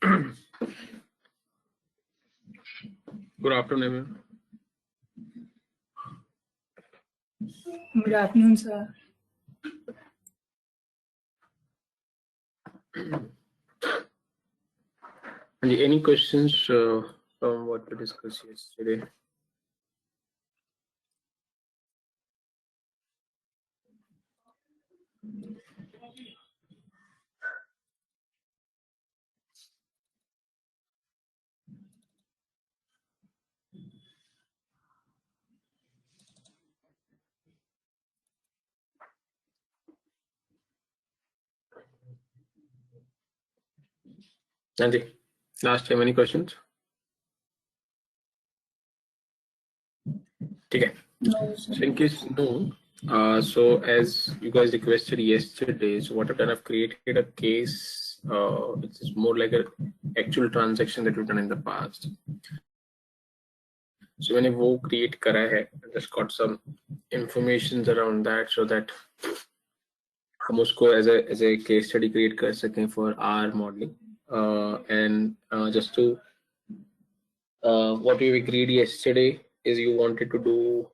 Good afternoon, Good afternoon, sir. everyone. Any questions from what we discussed yesterday? Andy, last time, any questions? Okay. No, sir. So in case no, so as you guys requested yesterday, so what I've done, I've created a case which is more like an actual transaction that we've done in the past. So मैंने वो create करा है, I just got some information around that so that हम उसको as a case study create कर सकें for our modeling. And just to what we agreed yesterday is you wanted to do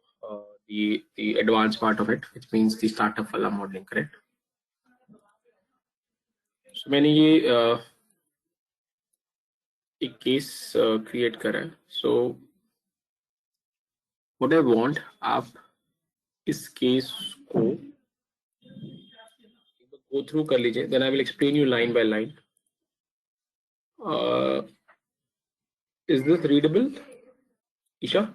the advanced part of it, which means the startup wala modeling, correct? So मैंने ये एक case create करा है. So what I want, आप इस case को go through कर लीजिए. Then I will explain you line by line. Is this readable, Isha?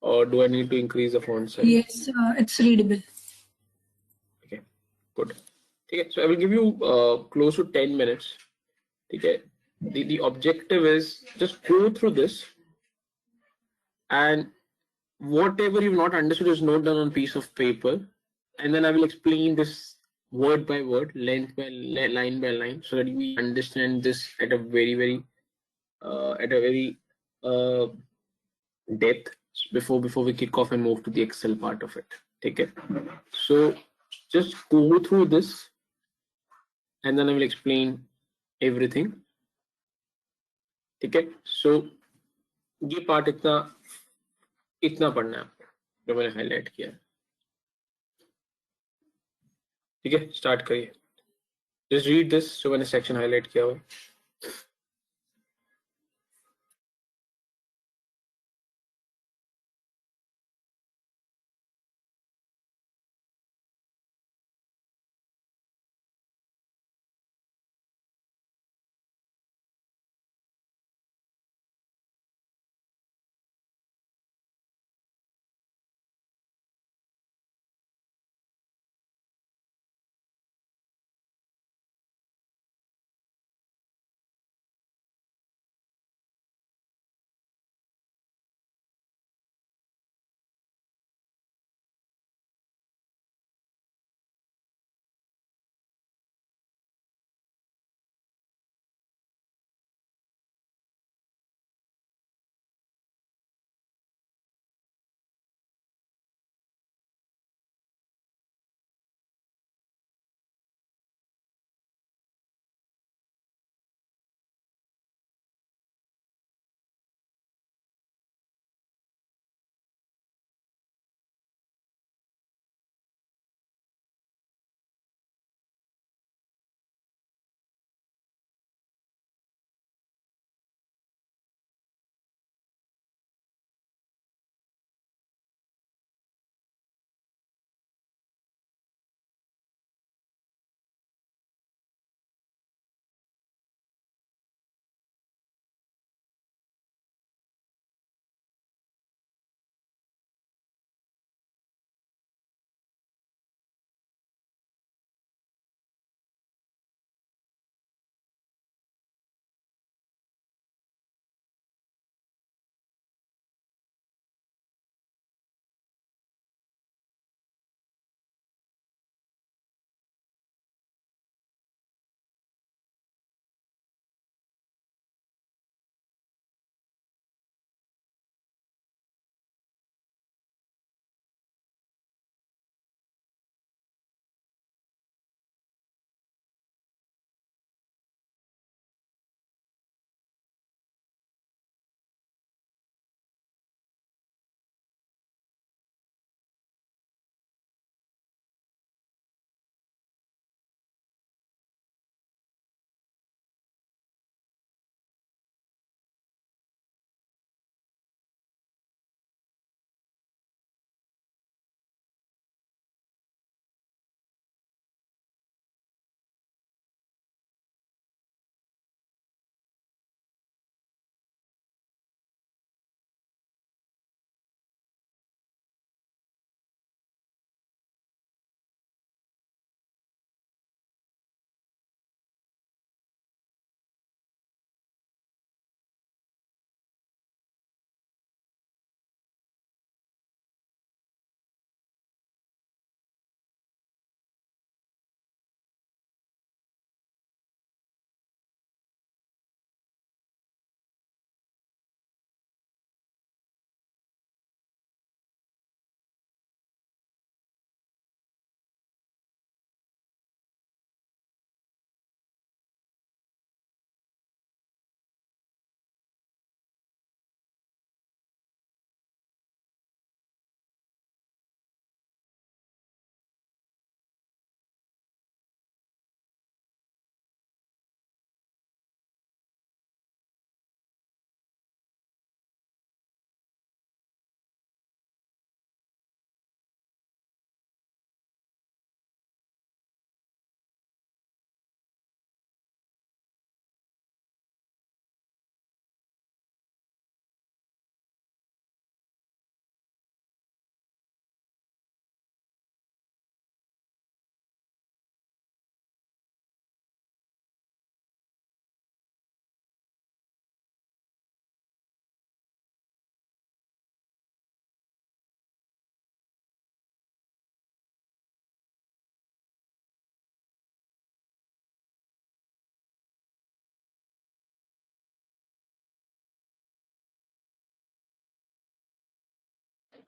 Or do I need to increase the font size? Yes, it's readable. Okay, good. Okay, so I will give you close to 10 minutes. Okay, the objective is just go through this, and whatever you've not understood is note down on piece of paper, and then I will explain this word by word, length by line by line, so that we understand this at a very depth before we kick off and move to the Excel part of it. Take it. So just go through this, and then I will explain everything. ठीक है. So ये part इतना पढ़ना है आपको जो मैंने highlight किया है. ठीक है, स्टार्ट करिए. Just read this जो मैंने सेक्शन हाईलाइट किया हुआ.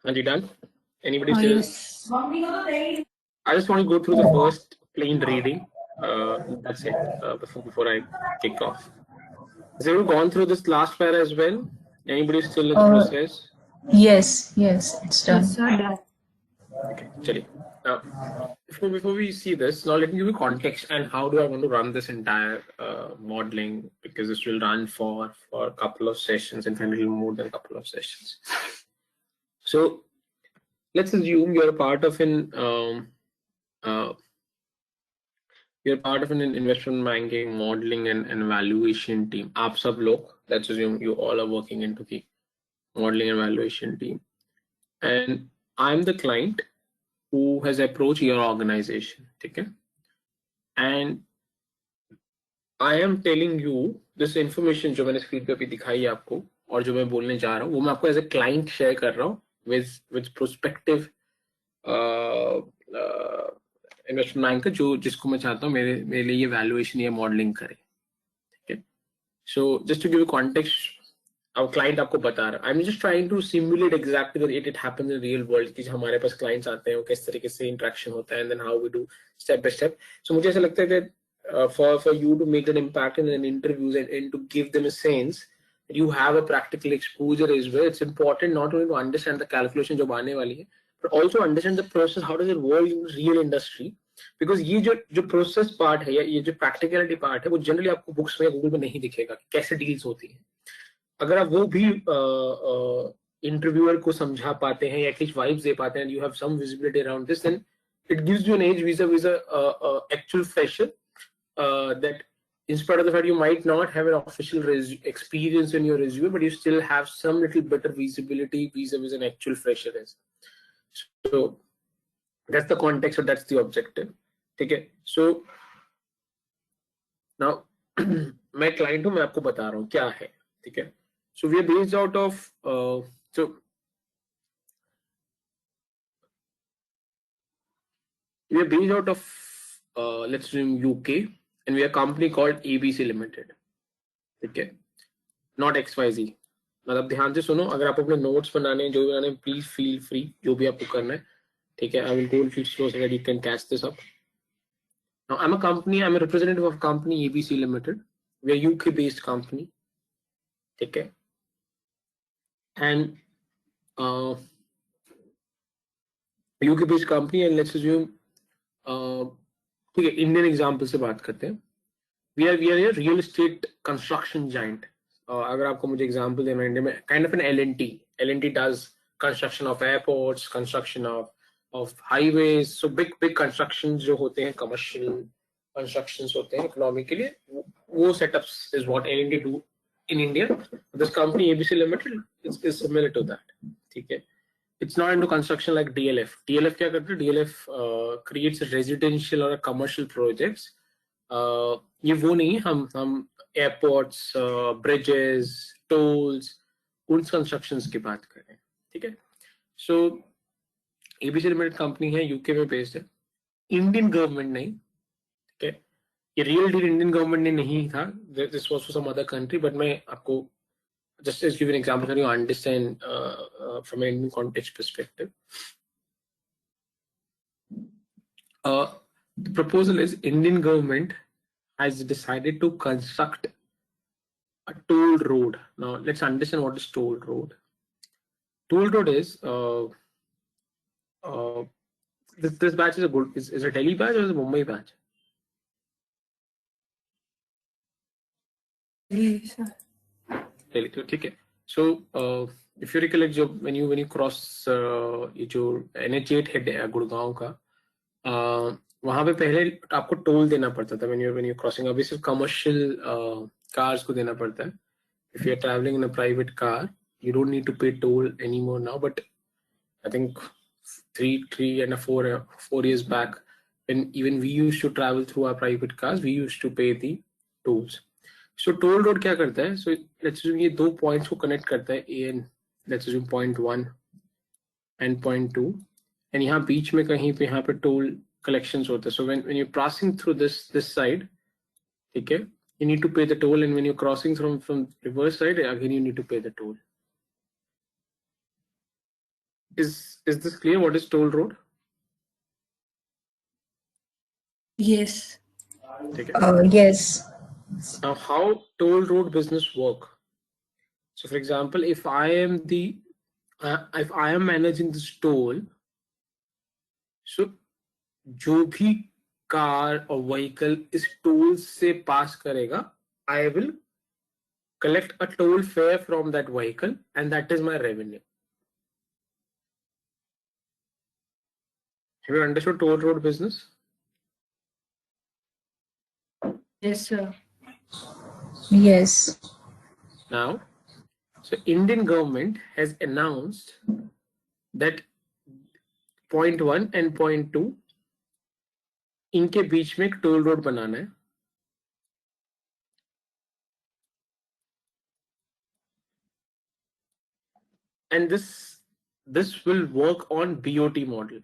Anji, done? Anybody still? Yes. I just want to go through the first plain reading. That's it. Before I kick off. Has everyone gone through this last para as well? Anybody still in the process? Yes, it's done. Yes, sir. Done. Okay, chali. Now, before we see this, now let me give you context and how do I want to run this entire modeling, because this will run for a couple of sessions, in fact, a little more than a couple of sessions. So let's assume you're a part of an investment banking modeling and valuation team. आप सब लोग, let's assume you all are working into the modeling and valuation team, and I'm the client who has approached your organization. Okay, and I am telling you this information जो मैंने screen पे अभी दिखाई है आपको, और जो मैं बोलने जा रहा हूँ वो मैं आपको एज ए क्लाइंट शेयर कर रहा हूँ with prospective इन्वेस्टमेंट बैंक जो जिसको मैं चाहता हूँ मेरे लिए ये वैल्यूएशन या मॉडलिंग करे. ठीक है, so just to give you context, our client आपको बता रहा है. I'm just trying to simulate exactly that it happens in real world कि हमारे पास clients आते हैं वो किस तरीके से interaction होता है and then how we do step by step. So मुझे ऐसा लगता है that for you to make an impact in an interviews and to give them a sense that you have a practical exposure as well, it's important not only to understand the calculation जो आने वाली है, but also understand the process, how does it work in real industry, because ये जो process part है या ये जो practicality part है वो generally आपको books में Google में नहीं दिखेगा कि कैसे deals होती है. अगर आप वो भी इंटरव्यूअर को समझा पाते हैं या एटलीस्ट वाइब्स दे पाते हैं, you have some visibility around this, then it gives you an edge vis-a-vis actual fresher that in spite of the fact you might not have an official experience in your resume, but you still have some little better visibility vis-a-vis an actual fresher is. So that's the context, or that's the objective. ठीक है, so now मैं client हूँ, मैं आपको बता रहा हूँ क्या है. ठीक है, so we are based out of let's assume UK, and we are a company called ABC Limited. ठीक है, not XYZ. मतलब ध्यान से सुनो, अगर आप अपने नोट्स बनाने हैं जो भी बनाने, प्लीज फील फ्री, जो भी आपको करना है. ठीक है, I will go a little slow so that you can catch this up. Now I'm a representative of company ABC Limited. We are UK based company. ठीक है, and UK based company, and let's assume ठीक है, Indian example से बात करते हैं. We are a real estate construction giant. अगर आपको मुझे एग्जांपल देना इंडिया में, kind of an L&T does construction of airports, construction of highways, so big constructions जो होते हैं, commercial constructions होते हैं इकोनॉमी के लिए, वो setups is what L&T do in India. This company ABC Limited is similar to that. ठीक है, it's not into construction like DLF. DLF क्या करते हैं? DLF creates residential or commercial projects. ये वो नहीं, हम एयरपोर्ट्स, ब्रिजेस, टोल्स, उन कंस्ट्रक्शंस की बात कर रहे हैं. ठीक है, सो एबीसी लिमिटेड कंपनी है, यूके में बेस्ड है, इंडियन गवर्नमेंट नहीं. ठीक है, ये रियल डील इंडियन गवर्नमेंट ने नहीं था, this was for some other country, but मैं आपको just to give an example so you understand from an Indian context perspective. The proposal is Indian government has decided to construct a toll road. Now let's understand what is toll road. Toll road is this batch is a Delhi batch or is a Mumbai batch? Yes, sir. Delhi. ठीक है. So if you recollect, when you cross ये जो NH8 है गुड़गांव का, वहां पे पहले आपको टोल देना पड़ता था when you're crossing. अभी सिर्फ कमर्शियल कार्स को देना पड़ता है. If you're traveling in a private car, you don't need to pay toll anymore now. But I think 4 years back, when even we used to travel through our private cars, we used to pay the tolls. So toll road क्या करता है? So let's assume ये दो points को connect करता है, A and let's assume point 1 and point 2, and यहाँ बीच में कहीं पे यहाँ पे toll collections होता है. So when you're passing through this side, ठीक है, you need to pay the toll, and when you're crossing from reverse side, again you need to pay the toll. Is this clear? What is toll road? Yes. Okay. Yes. Now, how toll road business work? So, for example, if I am managing this toll, so जो भी car or vehicle इस toll से pass करेगा, I will collect a toll fare from that vehicle, and that is my revenue. Have you understood toll road business? Yes, sir. Yes. Now, so Indian government has announced that point 1 and point 2 इनके बीच में एक toll road बनाना है. And this will work on BOT model.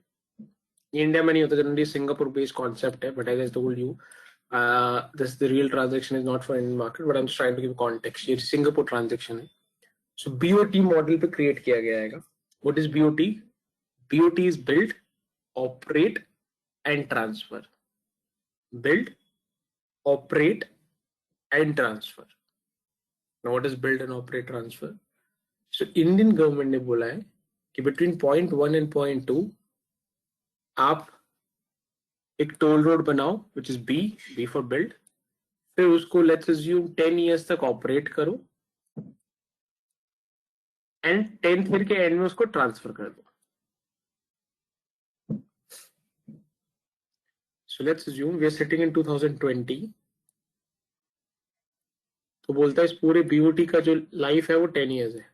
India में नहीं होता, generally Singapore based concept है, but as I told you this the real transaction is not for Indian market, but I'm just trying to give context. ये Singapore transaction है. So BOT model पे create किया गया है. What is BOT? BOT is build, operate and transfer. Build, operate and transfer. Now what is build and operate transfer? So Indian government ने बोला है कि between point 1 and point 2 आप एक टोल रोड बनाओ, which is B for build. फिर उसको let's assume 10 years तक ऑपरेट करो एंड 10th ईयर के एंड में उसको ट्रांसफर कर दो. So let's assume we are sitting in 2020. तो बोलता है इस पूरे BOT का जो लाइफ है वो 10 years है.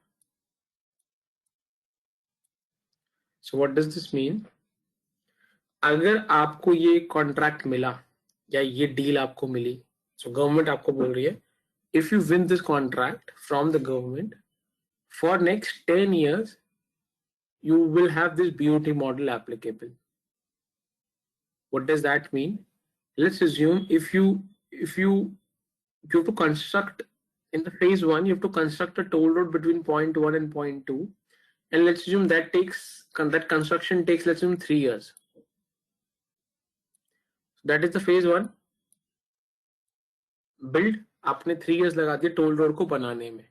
So what does this mean? अगर आपको ये कॉन्ट्रैक्ट मिला या ये डील आपको मिली, so गवर्नमेंट आपको बोल रही है if you win this contract from the government for next 10 years you will have this BOT model applicable. What does that mean? Let's assume if you have to construct in the phase 1, you have to construct a toll road between point 1 and point 2, and let's assume that construction takes, let's assume, 3 years. That is the phase 1. Build, आपने 3 years लगा दिए toll road को बनाने में.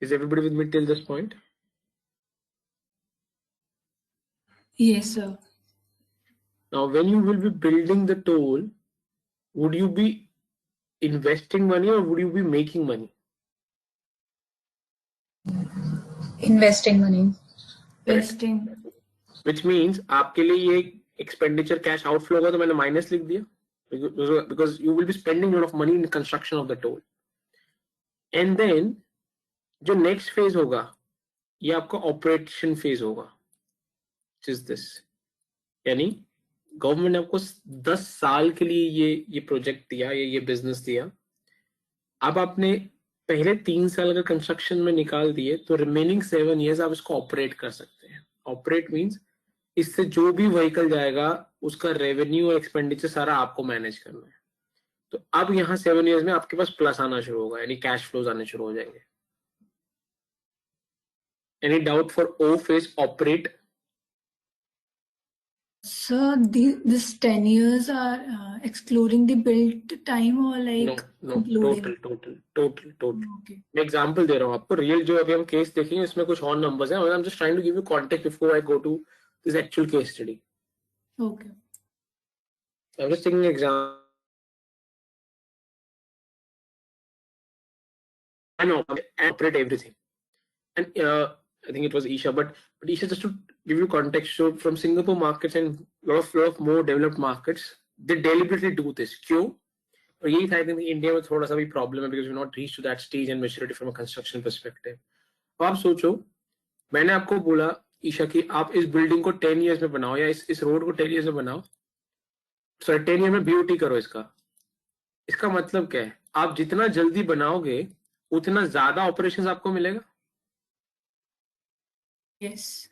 Is everybody with me till this point? Yes, sir. Now, when you will be building the toll, would you be investing money or would you be making money? Investing money. Investing. Which means आपके लिए ये expenditure cash outflow होगा, तो मैंने minus लिख दिया because you will be spending a lot of money in the construction of the toll. And then जो next phase होगा ये आपका operation phase होगा, which is this. यानी गवर्नमेंट ने आपको 10 साल के लिए ये प्रोजेक्ट दिया, ये बिजनेस दिया. अब आपने पहले 3 साल अगर कंस्ट्रक्शन में निकाल दिए तो रिमेनिंग 7 years आप इसको ऑपरेट कर सकते हैं. ऑपरेट मींस इससे जो भी व्हीकल जाएगा उसका रेवेन्यू और एक्सपेंडिचर सारा आपको मैनेज करना है. तो अब यहाँ 7 years में आपके पास प्लस आना शुरू होगा, यानी कैश फ्लोज आने शुरू हो जाएंगे. Any doubt for O phase operate? So this 10 years are excluding the build time or like No, including? total. Okay. मैं एग्जांपल दे रहा हूँ आपको. रियल जो अभी हम केस देखेंगे इसमें कुछ और नंबर्स हैं. I am just trying to give you context before I go to this actual case study. Okay. I am just taking example. I know, I operate everything. And I think it was Isha, but Isha, just to give you context, so from Singapore markets and lot of more developed markets, they deliberately do this. क्यों? और यही था, I think India में थोड़ा सा भी problem है because we've not reached to that stage and maturity from a construction perspective. तो आप सोचो, मैंने आपको बोला ईशा कि आप इस बिल्डिंग को 10 years में बनाओ या इस रोड को 10 years में बनाओ. सॉरी 10 years में BOT करो. इसका मतलब क्या है? आप जितना जल्दी बनाओगे उतना ज्यादा ऑपरेशंस आपको मिलेगा. Yes.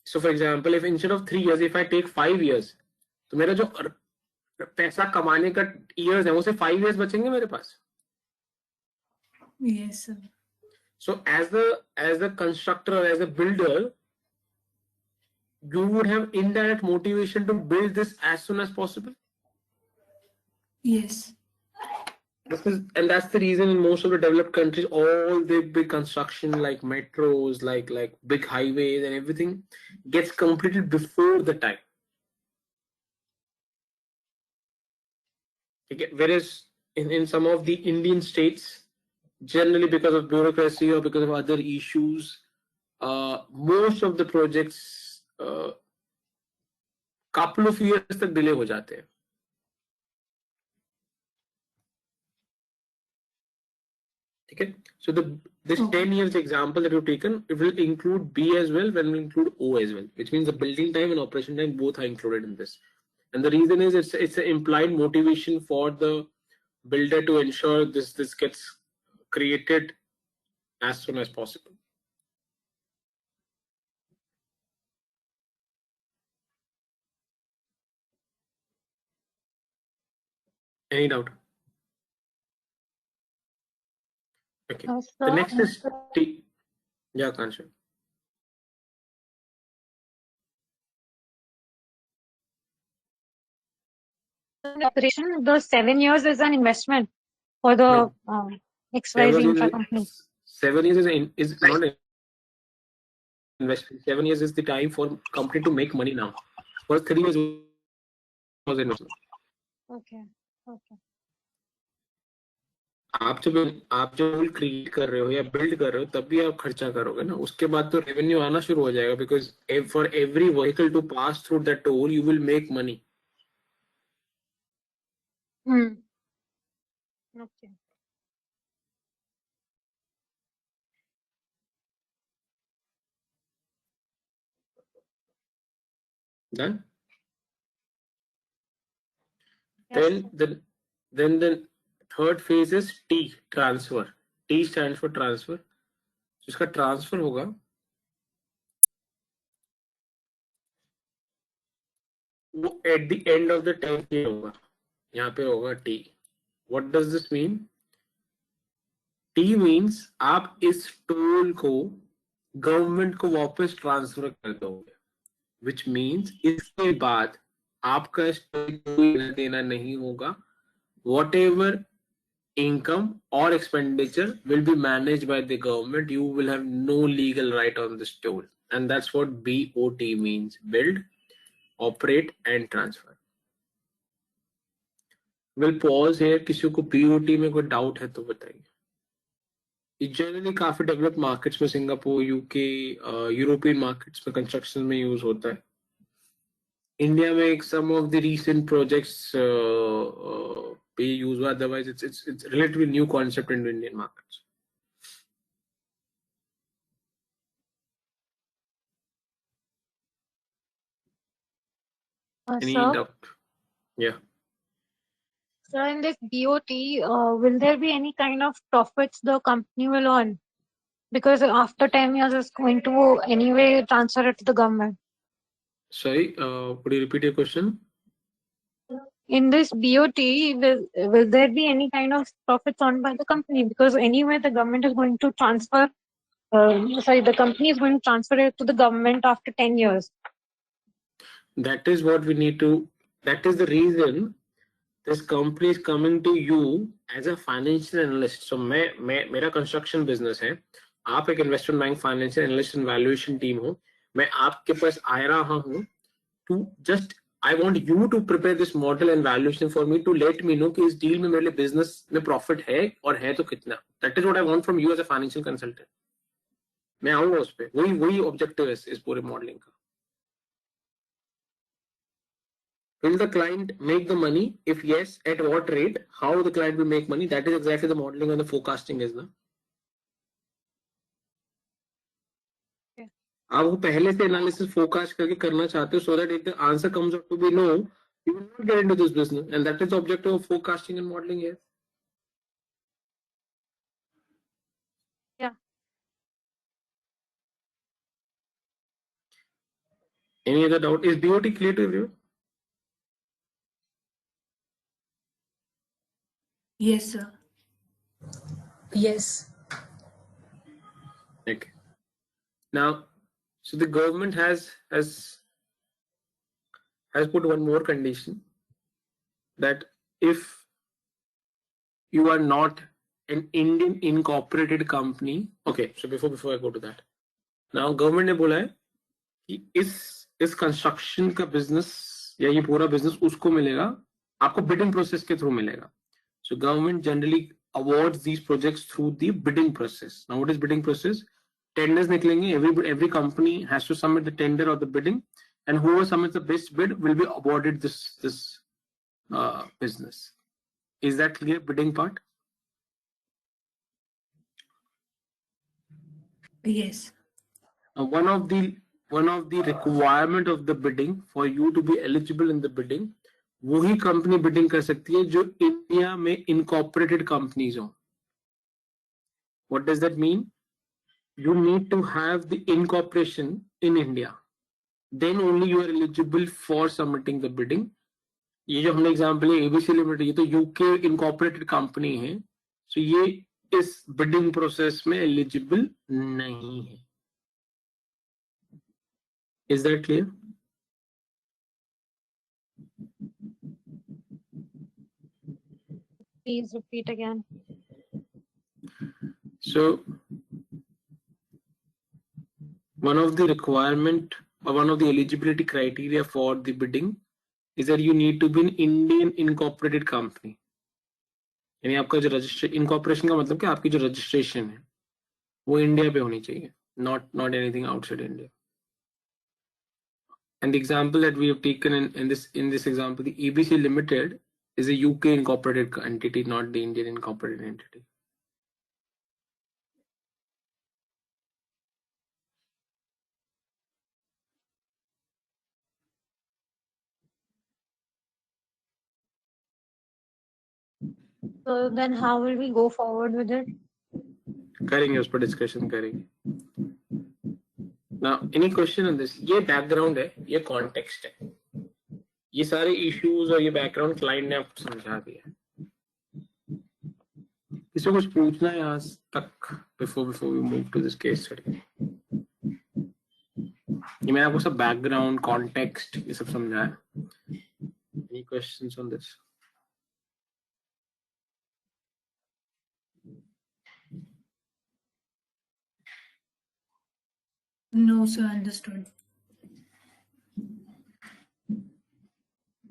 So for example, if instead of 3 years, if I take 5 years, तो मेरा जो पैसा कमाने का years है वो से 5 years बचेंगे मेरे पास. Yes, sir. So as a constructor or as a builder, you would have indirect motivation to build this as soon as possible. Yes. And that's the reason in most of the developed countries, all the big construction like metros, like big highways and everything gets completed before the time. Okay. Whereas in some of the Indian states, generally because of bureaucracy or because of other issues, most of the projects couple of years तक delay हो जाते हैं. Okay. So this 10 years example that you've taken, it will include B as well, when will include O as well, which means the building time and operation time both are included in this. And the reason is it's an implied motivation for the builder to ensure this gets created as soon as possible. Any doubt? Okay. The next is T. Yeah, Kansha. Operation, the 7 years is an investment for the XYZ infra company. 7 years is not an investment. 7 years is the time for company to make money now. First 3 years was investment. Okay. आप जब tool create कर रहे हो या build कर रहे हो तब भी आप खर्चा करोगे ना, उसके बाद तो रेवेन्यू आना शुरू हो जाएगा, because for every vehicle to pass through that toll you will make money. Okay. Done? Yes, Then the third phase is T, transfer. T stands for transfer. जिसका ट्रांसफर होगा वो at the end of the 10th year होगा. यहाँ पे होगा T. What does this mean? T means आप इस toll को गवर्नमेंट को वापस ट्रांसफर कर दोगे, विच मीन्स इसके बाद आपका इस टोल कोई देना नहीं होगा. Whatever income or expenditure will be managed by the government. You will have no legal right on this toll, and that's what BOT means: build, operate and transfer. We'll pause here. किसी को BOT में कोई doubt है तो बताइए. Generally काफी developed markets में, Singapore, UK, European markets में कंस्ट्रक्शन में यूज होता है. इंडिया में some of the recent projects be used, otherwise it's relatively new concept in the Indian markets. Any doubt? Yeah. So in this BOT, will there be any kind of profits the company will earn? Because after 10 years, it's going to anyway transfer it to the government. Sorry, could you repeat your question? In this BOT, will there be any kind of profits earned by the company? Because anyway, the government is going to transfer, the company is going to transfer it to the government after 10 years. That is what we need to, that is the reason this company is coming to you as a financial analyst. So मेरा construction business है, आप एक investment bank financial analyst and valuation team हो, मैं आपके पास आ रहा हूँ to just, I want you to prepare this model and valuation for me to let me know कि इस deal में मेरे लिए business में profit है और है तो कितना. That is what I want from you as a financial consultant. मैं आऊँगा उस पे, वही objective है इस पूरे modeling का. Will the client make the money? If yes, at what rate? How the client will make money? That is exactly the modeling and the forecasting is ना. आप वो पहले से एनालिसिस फोरकास्ट करके करना चाहते हो, so that if the answer comes out to be no, you will not get into this business, and that is the objective of forecasting and modeling here. Yeah. Any other doubt? Is BOT clear to everyone? Yes, sir. Yes. Now, so the government has put one more condition, that if you are not an Indian incorporated company, okay. So before I go to that, now government ने बोला है कि इस construction का business या ये पूरा business उसको मिलेगा, आपको बिडिंग प्रोसेस के थ्रू मिलेगा. So government generally awards these projects through the bidding process. Now what is bidding process? Tenders निकलेंगे, every company has to submit the tender or the bidding, and whoever submits the best bid will be awarded this business. Is that clear? Bidding part? Yes. One of the requirement of the bidding for you to be eligible in the bidding, वही company bidding कर सकती है जो India में incorporated companies हो. What does that mean? You need to have the incorporation in India. Then only you are eligible for submitting the bidding. ये जो हमने एग्जांपल है एबीसी लिमिटेड, ये तो यूके इनकॉर्पोरेटेड कंपनी है, सो ये इस बिडिंग प्रोसेस में एलिजिबल नहीं है. Is that clear? Please repeat again. So one of the requirement or one of the eligibility criteria for the bidding is that you need to be an Indian incorporated company. यानी आपका जो registration, incorporation का मतलब कि आपकी जो registration है वो इंडिया पे होनी चाहिए, not anything outside India. And the example that we have taken in this example, the ABC Limited is a UK incorporated entity, not the Indian incorporated entity. So then how will we go forward with it? करेंगे, उस पर discussion करेंगे. Now, any question on this? ये background है, ये context है, ये सारे इश्यूज और ये बैकग्राउंड क्लाइंट ने आपको समझा दिया. किसी को कुछ पूछना है आज तक before we move to this case study? ये मैंने आपको सब बैकग्राउंड, कॉन्टेक्स्ट ये सब समझाया. Any questions on this? No, sir, understood.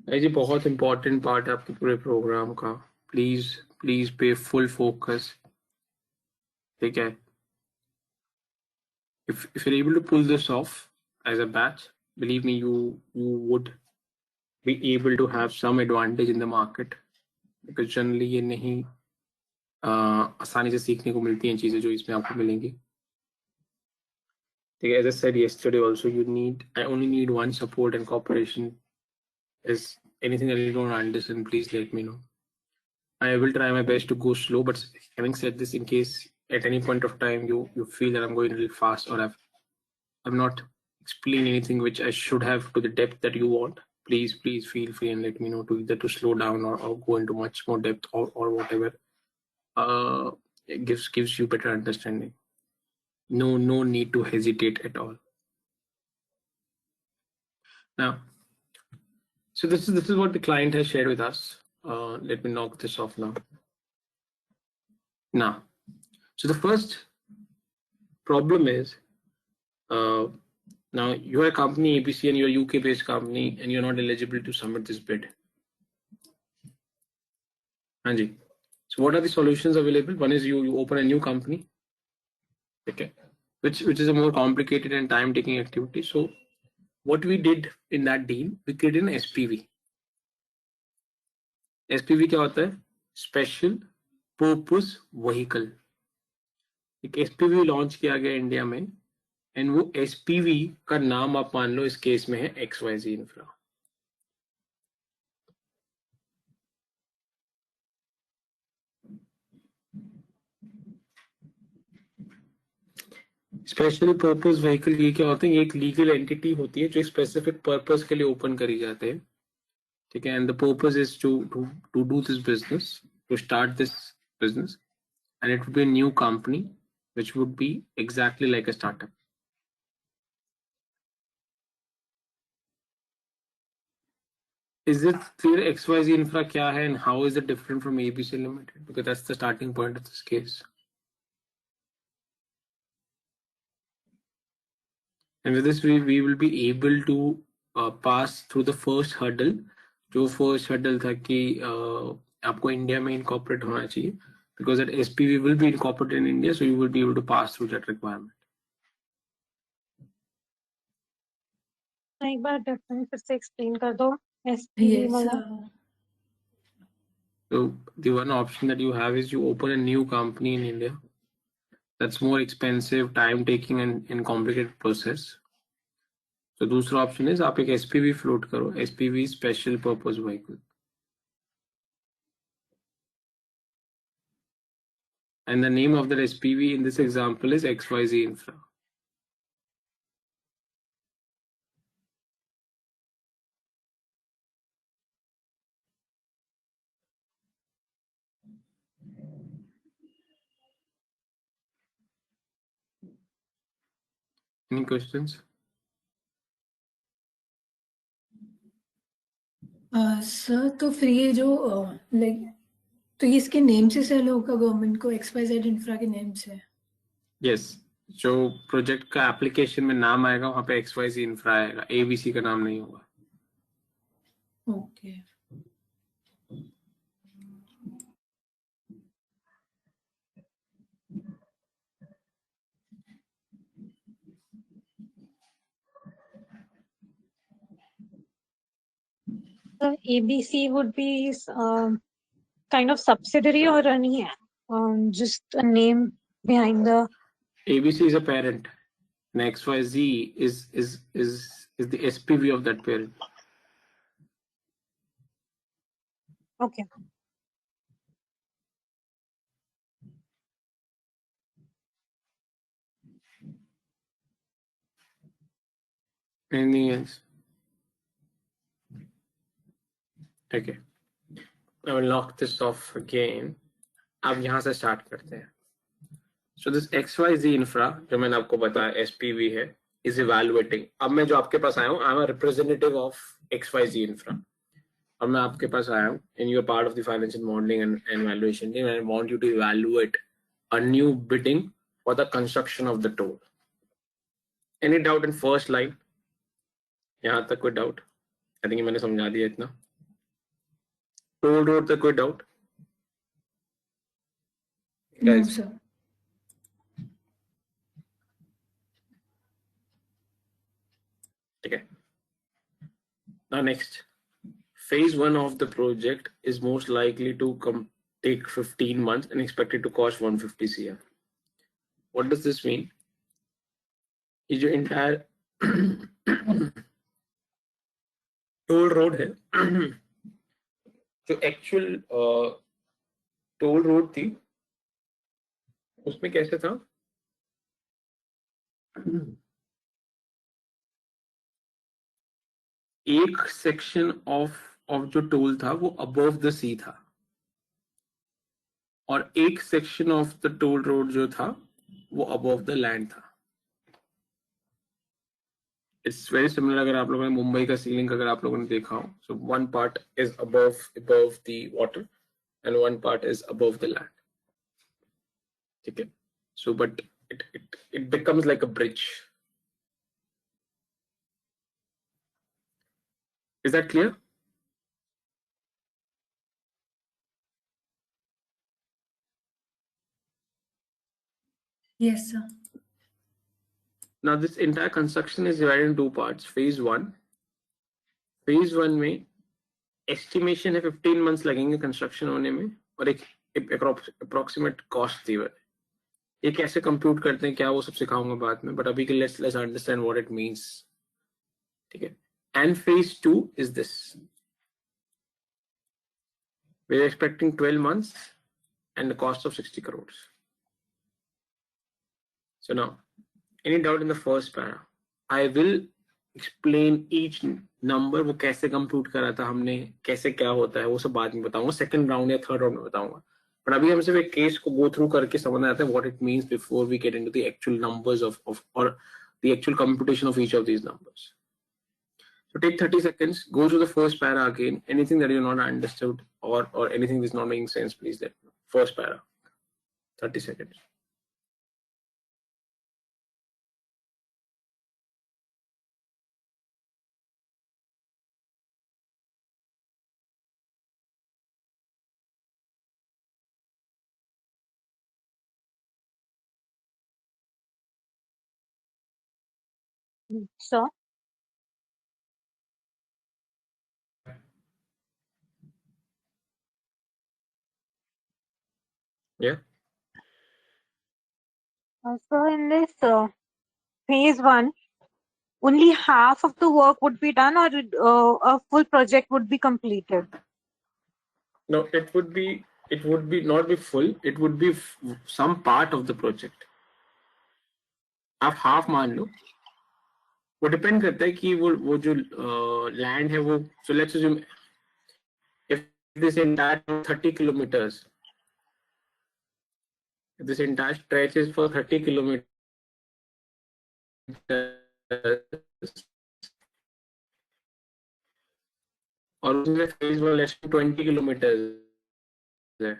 ये बहुत इंपॉर्टेंट पार्ट है आपके पूरे प्रोग्राम का. Please pay full focus. ठीक है? If you're able to pull this off as a batch, believe me, you would be able to have some advantage in the market, because generally ये नहीं आसानी से सीखने को मिलती हैं चीजें जो इसमें आपको मिलेंगी. ठीक है? As I said yesterday also, I only need one support and cooperation. Is anything that you don't understand, please let me know. I will try my best to go slow, but having said this, in case at any point of time you feel that I'm going a little fast or I've not explained anything which I should have to the depth that you want, please feel free and let me know to either to slow down or go into much more depth or whatever it gives you better understanding. No need to hesitate at all. Now, so this is what the client has shared with us. Let me knock this off now. So the first problem is, now you're a company ABC and you're a UK based company and you're not eligible to submit this bid. Anji. So what are the solutions available? One is you open a new company, okay, which is a more complicated and time taking activity. So what we did in that deal, we created an SPV. SPV क्या होता है? Special Purpose Vehicle. एक SPV launch किया गया India में, and वो SPV का नाम आप मान लो इस केस में है XYZ infra. Special purpose vehicle ये क्या होता है? ये एक लीगल एंटिटी होती है जो स्पेसिफिक पर्पस के लिए ओपन करी जाते हैं. ठीक है? And the purpose is to do this business, to start this business, and it would be a new company which would be exactly like a startup. Is it clear XYZ infra क्या है and how is it different from ABC Limited? Because that's the starting point of this case. And with this, we will be able to pass through the first hurdle. जो first hurdle था कि आपको India में incorporate होना चाहिए. Because that SPV will be incorporated in India, so you will be able to pass through that requirement. एक बार difference फिर से एक्सप्लेन कर दो SPV Yes. वाला. So the one option that you have is you open a new company in India. That's more expensive, time taking and complicated process. So दूसरा option is आप एक SPV float करो, SPV special purpose vehicle. And the name of that SPV in this example is XYZ Infra. Any questions? Sir तो फिर ये जो like तो ये इसके नेम से सेल होगा गवर्नमेंट को XYZ इंफ्रा के नेम से. Yes. जो प्रोजेक्ट का एप्लीकेशन में नाम आएगा वहां पे XYZ Infra आएगा, ABC का नाम नहीं होगा. Okay. The ABC would be kind of subsidiary or any just a name behind the. ABC is a parent, and XYZ is the SPV of that parent. Okay. Anything else? Okay. I will lock this off again. अब यहाँ से start करते हैं. So this XYZ infra जो मैंने आपको बताया SPV है is evaluating. अब मैं जो आपके पास आया हूँ, I'm a representative of XYZ infra. अब मैं आपके पास आया हूँ and you're part of the financial modeling and evaluation team and I want you to evaluate a new bidding for the construction of the toll. Any doubt in first line? यहाँ तक कोई doubt? I think मैंने समझा दिया इतना. Toll road तक कोई doubt? No, sir. Okay. Now next, phase 1 of the project is most likely to take 15 months and expected to cost 150 CR. What does this mean? ये जो entire toll road है, जो actual toll road थी, उसमें कैसे था? एक section of जो टोल था वो अबव द सी था और एक section of the toll road जो था वो अबव द लैंड था. It's very similar. अगर आप लोगों ने मुंबई का सीलिंग अगर आप लोगों ने देखा हो, so one part is above the water and one part is above the land. ठीक है. So but it becomes like a bridge. Is that clear? Yes, sir. Now this entire construction is divided in two parts. Phase 1. Phase 1 में estimation है 15 months लगेंगे construction होने में और एक approximate cost दी हुई है. ये कैसे compute करते हैं क्या वो सब सिखाऊंगा बाद में, but अभी के let's understand what it means. ठीक है. And phase 2 is this. We're expecting 12 months and the cost of 60 crores. So now, any doubt in the first para? I will explain each number. वो कैसे compute करा था हमने, कैसे क्या होता है वो सब बाद में बताऊंगा. Second round या third round में बताऊंगा. But अभी हम सिर्फ एक केस को go through करके समझना आता है what it means before we get into the actual numbers of or the actual computation of each of these numbers. So take 30 seconds, go to the first para again. Anything that you're not understood or anything that's not making sense, please let me know. First para, 30 seconds. So, Yeah. so in this phase one, only half of the work would be done, or a full project would be completed. No, it would be not be full. It would be some part of the project. आप half मान लो. वो depend करता है कि वो जो land है वो. So let's assume if this entire 30 kilometers, if this entire stretch is for 30 kilometers, और उसमें फेज वन लेस 20 किलोमीटर है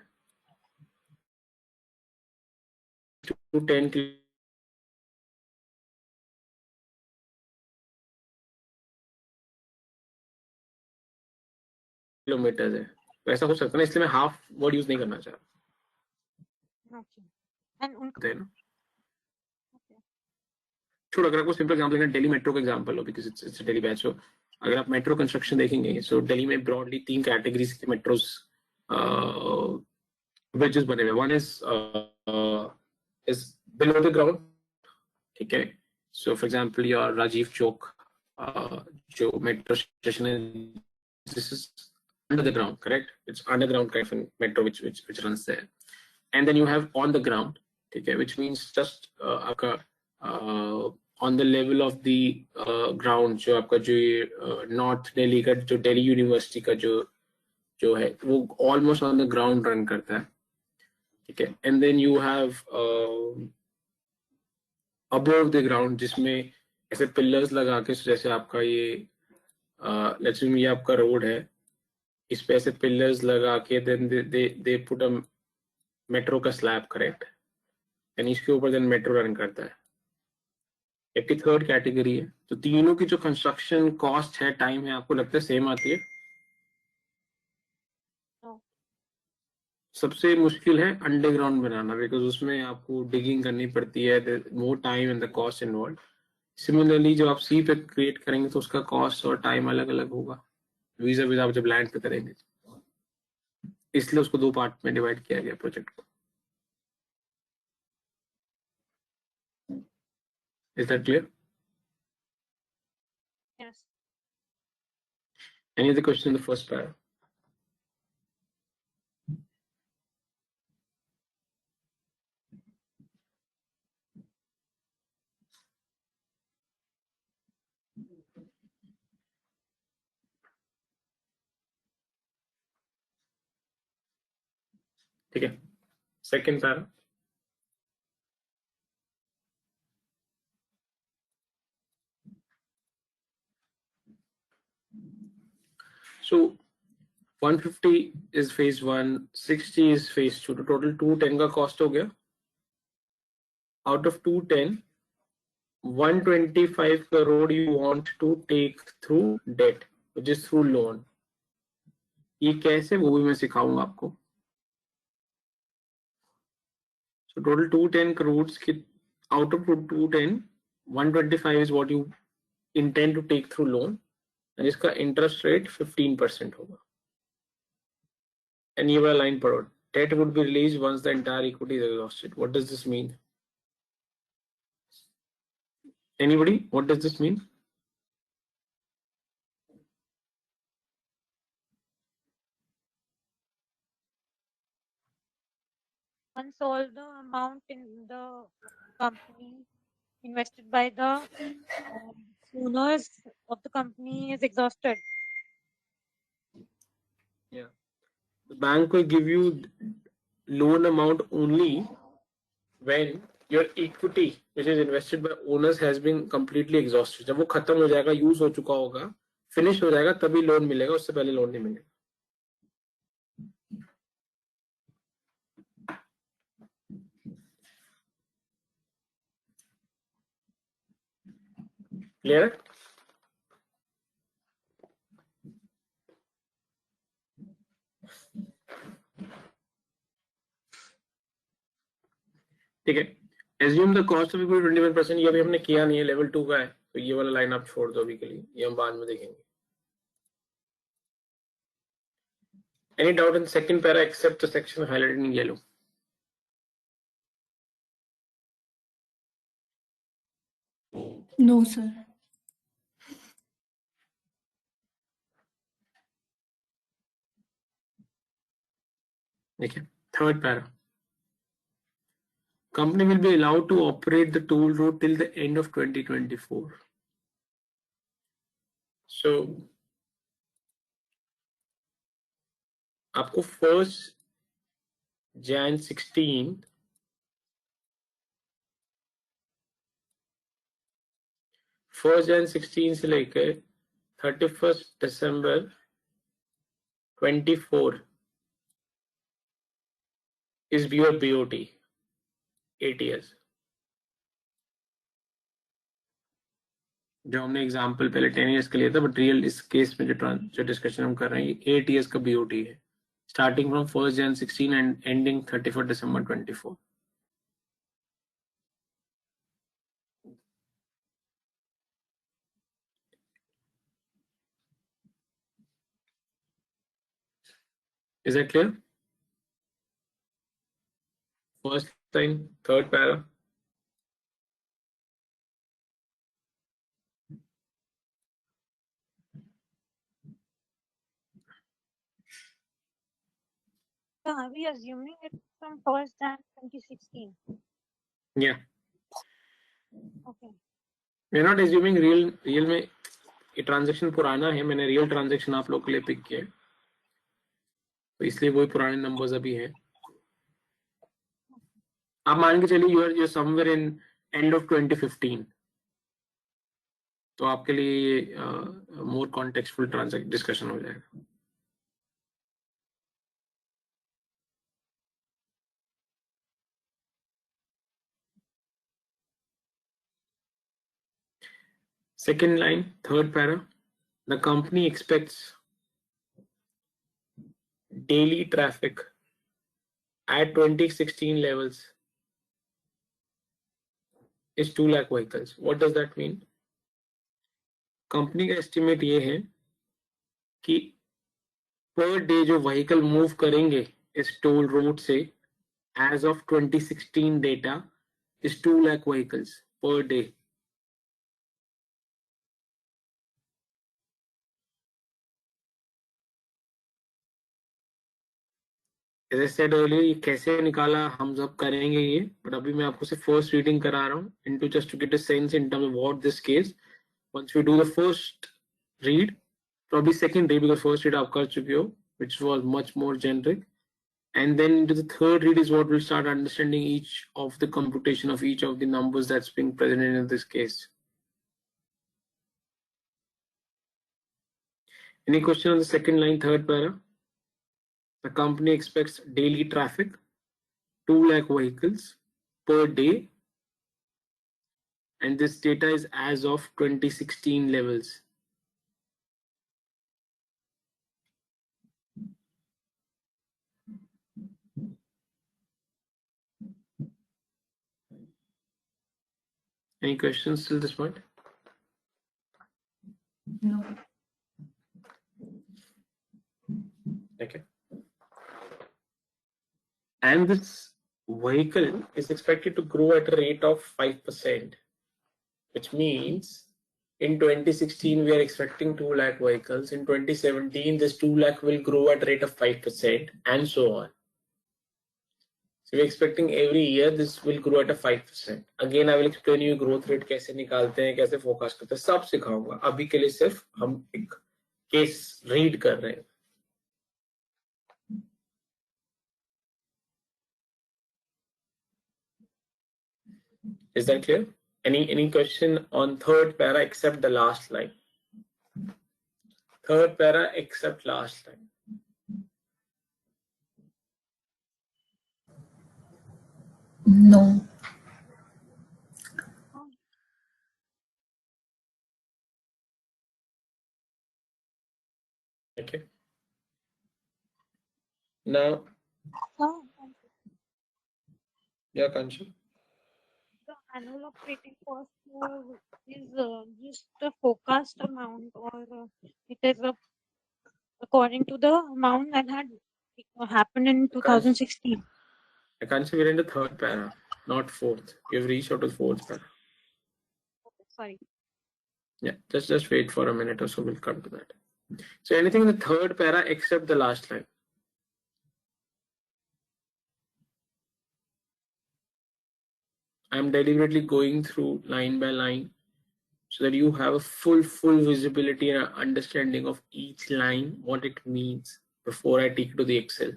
to 10 किलोमीटर है. वैसा हो सकता है ना, इसलिए मैं हाफ वर्ड यूज नहीं करना चाह रहा. Okay. छोड़, अगर आपको सिंपल एग्जांपल लेना, दिल्ली मेट्रो का एग्जांपल हो, because it's Delhi batch. So अगर आप मेट्रो कंस्ट्रक्शन देखेंगे, सो दिल्ली में ब्रॉडली 3 कैटेगरीज के मेट्रोस ब्रिजेस बने हुए. One is below the ground. ठीक है. So for example your Rajiv Chowk, जो मेट्रो स्टेशन है, this is under the ground, correct? It's underground kind of metro which runs there. And then you have on the ground, okay, which means just on the level of the ground, जो आपका जो north Delhi का जो Delhi university का जो है वो almost on the ground run करता है. ठीक है. And then you have above the ground, जिसमें ऐसे पिलर्स लगा के, जैसे आपका ये लेट्स से ये आपका रोड है, इस पे ऐसे पिलर्स लगा के then they put a metro का स्लैब, करेक्ट. एंड इसके ऊपर देन मेट्रो रन करता है. एक थर्ड कैटेगरी है. तो तीनों की जो कंस्ट्रक्शन कॉस्ट है, टाइम है, आपको लगता है सेम आती है? सबसे मुश्किल है अंडरग्राउंड बनाना, बिकॉज उसमें आपको डिगिंग करनी पड़ती है, more time and the cost involve. Similarly जब आप सी पे क्रिएट करेंगे तो उसका कॉस्ट और टाइम अलग अलग होगा, वीजा वीजा आप जब लैंड पे करेंगे. इसलिए उसको 2 पार्ट में डिवाइड किया गया प्रोजेक्ट को. Is that clear? Yes. Any other question in the first part? ठीक है. Second para. So 150 is phase 1, 60 is phase 2, तो total 210 का cost हो गया. Out of 210, 125 crore you want to take through debt, which is through loan. ये कैसे, वो भी मैं सिखाऊंगा आपको. So total 210 crores की out of 210, 125 is what you intend to take through loan, and इसका interest rate 15% होगा. And ये वाला line पढ़ो, debt would be released once the entire equity is exhausted. What does this mean? Anybody? What does this mean? Once all the amount in the company invested by the owners of the company is exhausted. Yeah. The bank will give you loan amount only when your equity which is invested by owners has been completely exhausted. जब वो खत्म हो जाएगा, use हो चुका होगा, finish हो जाएगा तभी लोन मिलेगा, उससे पहले लोन नहीं मिलेगा। क्लियर है? ठीक है, assume the cost of equity 21%, ये अभी हमने किया नहीं है, लेवल 2 का है, तो ये वाला लाइन आप छोड़ दो अभी के लिए, ये हम बाद में देखेंगे। Any doubt in second para except the section highlighted in yellow? No sir. देखिए third para, company will be allowed to operate the toll road till the end of 2024. So आपको 1 Jan 16 से लेकर 31 December 24 is your BOT 8 years। जो हमने example पहले 10 years का लिया था, बट रियल इस केस में जो डिस्कशन हम कर रहे हैं 8 years का BOT है, starting from 1 Jan 16 and ending 31 December 24। Is that clear? First line, third para. So are we assuming it from 1st Jan 2016? Yeah, Okay. we are not assuming real में ये transaction पुराना है, मैंने real transaction आप लोग के लिए pick किया है, तो इसलिए वही पुराने नंबर्स अभी हैं। आप मान के चलिए you are somewhere in end of 2015, तो आपके लिए मोर कॉन्टेक्स्टफुल ट्रांजैक्शन डिस्कशन हो जाएगा। Second line, third para, the company expects daily traffic at 2016 levels is 2 lakh vehicles. What does that mean? Company का एस्टिमेट ये है कि पर डे जो व्हीकल मूव करेंगे इस टोल रोड से as of 2016 data is 2 lakh vehicles per day. As I said earlier, ये कैसे निकाला हम जब करेंगे ये, बट अभी मैं आपको सिर्फ फर्स्ट रीडिंग करा रहा हूँ into just to get a sense in terms of what this case. Once we do the first read, probably second read because first read आप कर चुके हो, which was much more generic, and then into the third read is what we'll start understanding each of the computation of each of the numbers that's being presented in this case. Any question on the second line, third para? The company expects daily traffic 2 lakh vehicles per day, and this data is as of 2016 levels. Any questions till this point? No. Okay. And this vehicle is expected to grow at a rate of 5%, which means in 2016 we are expecting 2 lakh vehicles. In 2017, this 2 lakh will grow at a rate of 5%, and so on. So we're expecting every year this will grow at a 5%. Again, I will explain you growth rate कैसे निकालते हैं, कैसे focus करते हैं, सब सिखाऊंगा। अभी के लिए सिर्फ हम एक केस रीड कर रहे हैं। Is that clear? Any question on third para except the last line? Third para except last line. No. Okay. Now, yeah, Kanchi. The annual operating cost is just a forecast amount, or it is according to the amount that had happened in 2016. Kanchi, we're in the third para, not fourth. You've reached out to fourth para. Okay, sorry. Yeah, just wait for a minute or so. We'll come to that. So anything in the third para except the last line. I'm deliberately going through line by line so that you have a full visibility and understanding of each line, what it means before I take it to the Excel.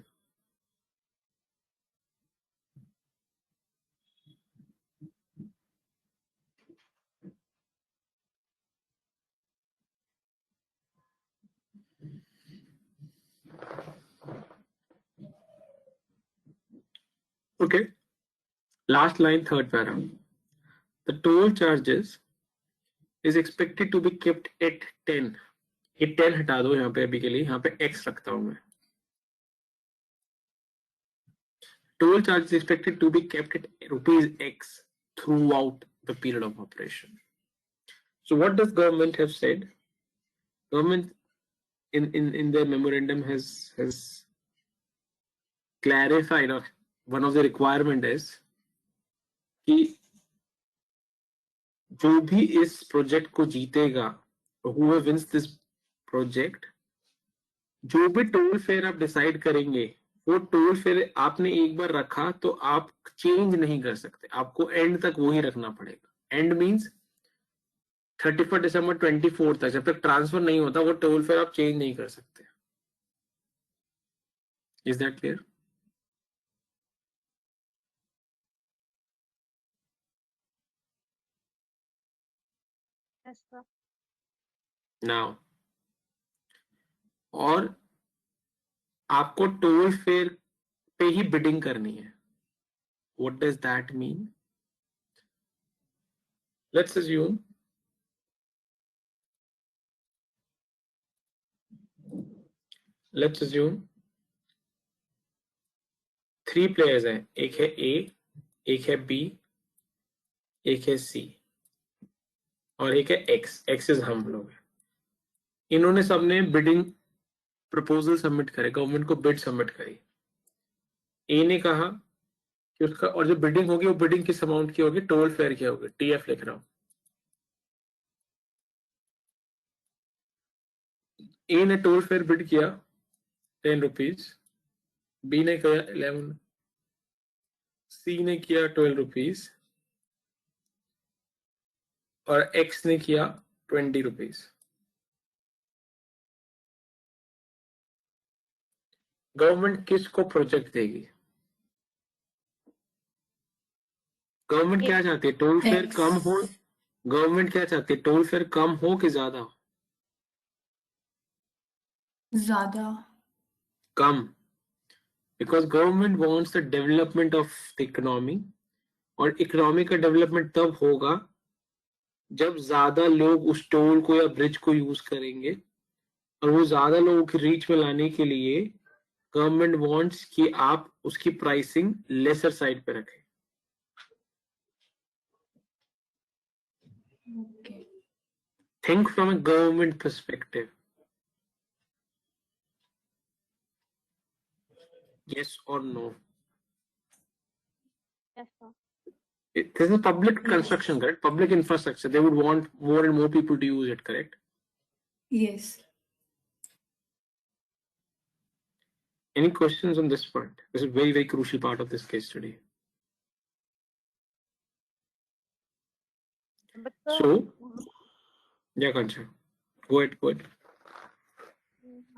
Okay. Last line, third para. The toll charges is expected to be kept at 10. ये 10 हटा दो यहाँ पे अभी के लिए, यहाँ पे x रखता हूँ मैं. Toll charge is expected to be kept at rupees x throughout the period of operation. So what does government have said? Government in their memorandum has clarified, or one of the requirement is कि जो भी इस project को जीतेगा, whoever wins this project, जो भी toll fair आप decide करेंगे, वो टोल फेयर आपने एक बार रखा तो आप चेंज नहीं कर सकते, आपको एंड तक वही रखना पड़ेगा. एंड मींस 31 दिसंबर 24 तक जब तक ट्रांसफर नहीं होता वो टोल फेयर आप चेंज नहीं कर सकते. Is that clear? Yes, sir. Now, और आपको टोल फेयर पे ही बिडिंग करनी है. What does that mean? Let's assume three players हैं. एक है ए, एक है बी, एक है सी और एक है एक्स. एक्स इज हम लोग हैं. इन्होंने सबने बिडिंग प्रपोजल सबमिट करे, गवर्नमेंट को बिड सबमिट करी. ए ने कहा कि उसका, और जो बिडिंग होगी वो बिडिंग किस अमाउंट की होगी? टोल फेयर की होगी. टीएफ लिख रहा हूं. ए ने टोल फेयर बिड किया 10 रुपीज, बी ने किया 11, सी ने किया 12 रुपीज और एक्स ने किया 20 रुपीज. गवर्नमेंट किसको प्रोजेक्ट देगी? गवर्नमेंट क्या चाहती है? टोल फेयर कम हो. गवर्नमेंट क्या चाहती है? टोल फेयर कम हो कि ज्यादा हो? ज्यादा. कम. Because government wants the development of the economy, और इकोनॉमी का डेवलपमेंट तब होगा जब ज्यादा लोग उस टोल को या ब्रिज को यूज करेंगे. और वो ज्यादा लोगों की रीच में लाने के लिए गवर्नमेंट वांट्स कि आप उसकी प्राइसिंग लेसर साइड पे रखें. Okay. Think from a government perspective. Yes or no? Yes, sir. This is public construction, correct? Public infrastructure. They would want more and more people to use it, correct? Yes. Any questions on this point? This is a very crucial part of this case study. But sir, So, yeah, Kancha. Go ahead.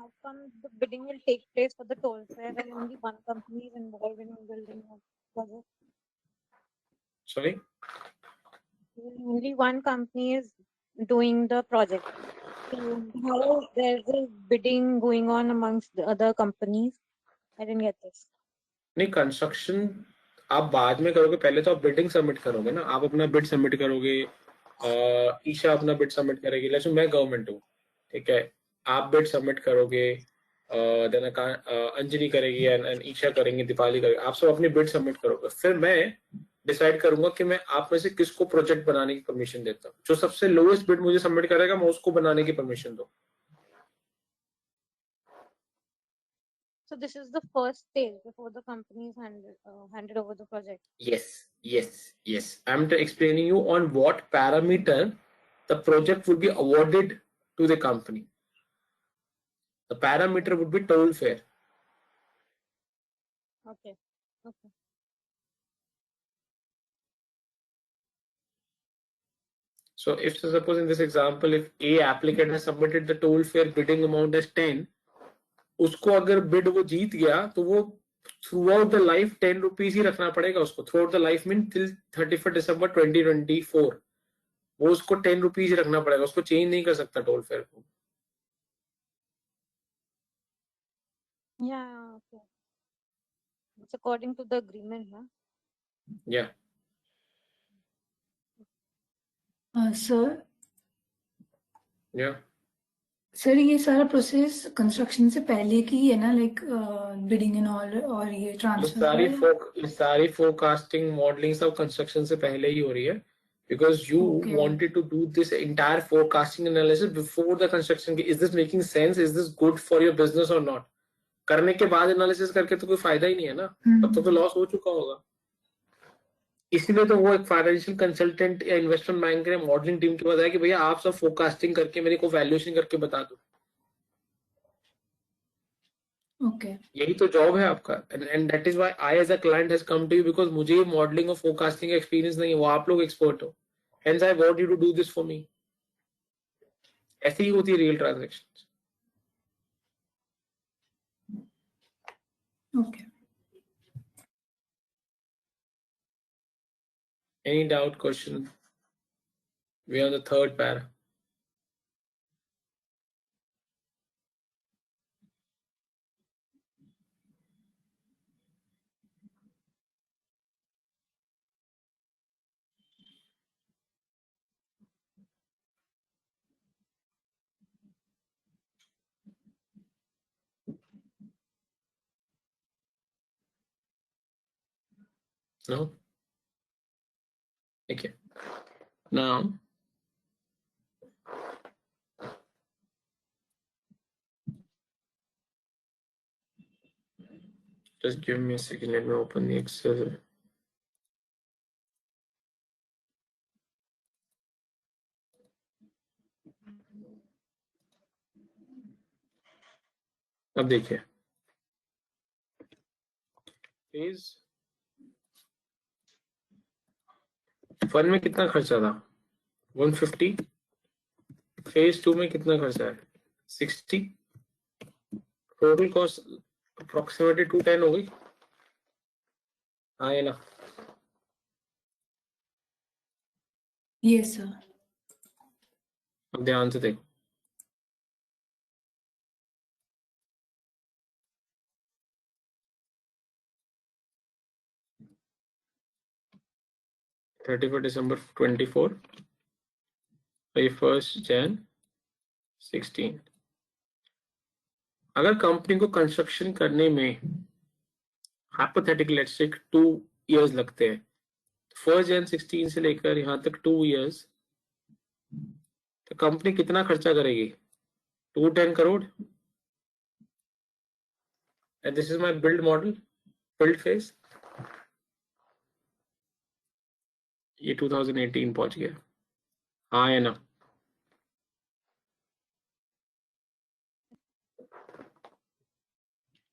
how come the bidding will take place for the toll fair when only one company is involved in building a project? Sorry? Only one company is doing the project. How there's a bidding going on amongst the other companies? I didn't get this. नहीं, construction आप बाद में करोगे, पहले तो आप bidding submit करोगे ना, आप अपना बिड सबमिट करोगे, ईशा अपना बिड सबमिट करेगी, लेकिन मैं गवर्नमेंट हूँ, ठीक है, आप बिड सबमिट करोगे, देन अंजलि करेगी एंड ईशा करेंगे, दीपाली करेगी, आप सब अपनी बिड सबमिट करोगे, फिर मैं डिसाइड करूंगा कि मैं आप में से किसको प्रोजेक्ट बनाने की परमिशन देता हूँ, जो सबसे लोएस्ट बिड मुझे सबमिट करेगा मैं उसको बनाने की परमिशन दूँ. So this is the first stage before the companies handed over the project. Yes. I'm explaining you on what parameter the project would be awarded to the company. The parameter would be toll fare. Okay. So if suppose in this example, if A applicant has submitted the toll fare bidding amount as 10, उसको अगर bid वो जीत गया तो वो throughout the life 10 rupees ही रखना पड़ेगा उसको, throughout the life mean till 31 December 2024 वो उसको 10 रुपीज रखना पड़ेगा, उसको चेंज नहीं कर सकता टोल फेयर को. Yeah, okay. It's according to the agreement, huh? Yeah. Sir Yeah. Sir ये सारा प्रोसेस कंस्ट्रक्शन से पहले की है ना, लाइक बिडिंग एंड ऑल, और ये ट्रांसफर सारी फोरकास्टिंग मॉडलिंग सब कंस्ट्रक्शन से पहले ही हो रही है, because you wanted to do this entire forecasting analysis before the construction. Is this making sense? Is this good for your business or not? करने के बाद एनालिसिस करके तो कोई फायदा ही नहीं है ना, तब तो लॉस हो चुका होगा. इसीलिए तो वो एक फाइनेंशियल कंसल्टेंट या इन्वेस्टमेंट बैंकर या मॉडलिंग टीम के पास आया कि भैया आप सब फोरकास्टिंग करके मेरे को वैल्यूएशन करके बता दो. ओके, यही तो जॉब है आपका, and that is why I as a client has come to you, because मुझे मॉडलिंग और फोरकास्टिंग का एक्सपीरियंस नहीं है, वो आप लोग एक्सपर्ट हो, hence I want you to do this for me. ऐसी ही होती है real transactions. Okay. Any doubt, question? We are on the third para. No? Okay. Now, just give me a second. Let me open the Excel. अब देखिए, phase 1 में कितना खर्चा था? 150. फेज 2 में कितना खर्चा है? 60. टोटल कॉस्ट अप्रोक्सीमेटली 210 हो गई. हाँ, ये ना. Yes sir. अब ध्यान से देखो, December 24, 31 Jan 16. अगर कंपनी को कंस्ट्रक्शन करने में हाइपोथेटिकली लेट्स से 2 इयर्स लगते हैं, 1 Jan 16 से लेकर यहाँ तक 2 इयर्स, तो कंपनी कितना खर्चा करेगी? 210 crore. And this is my build model, build phase. ये 2018 पहुंच गया. हाँ है ना?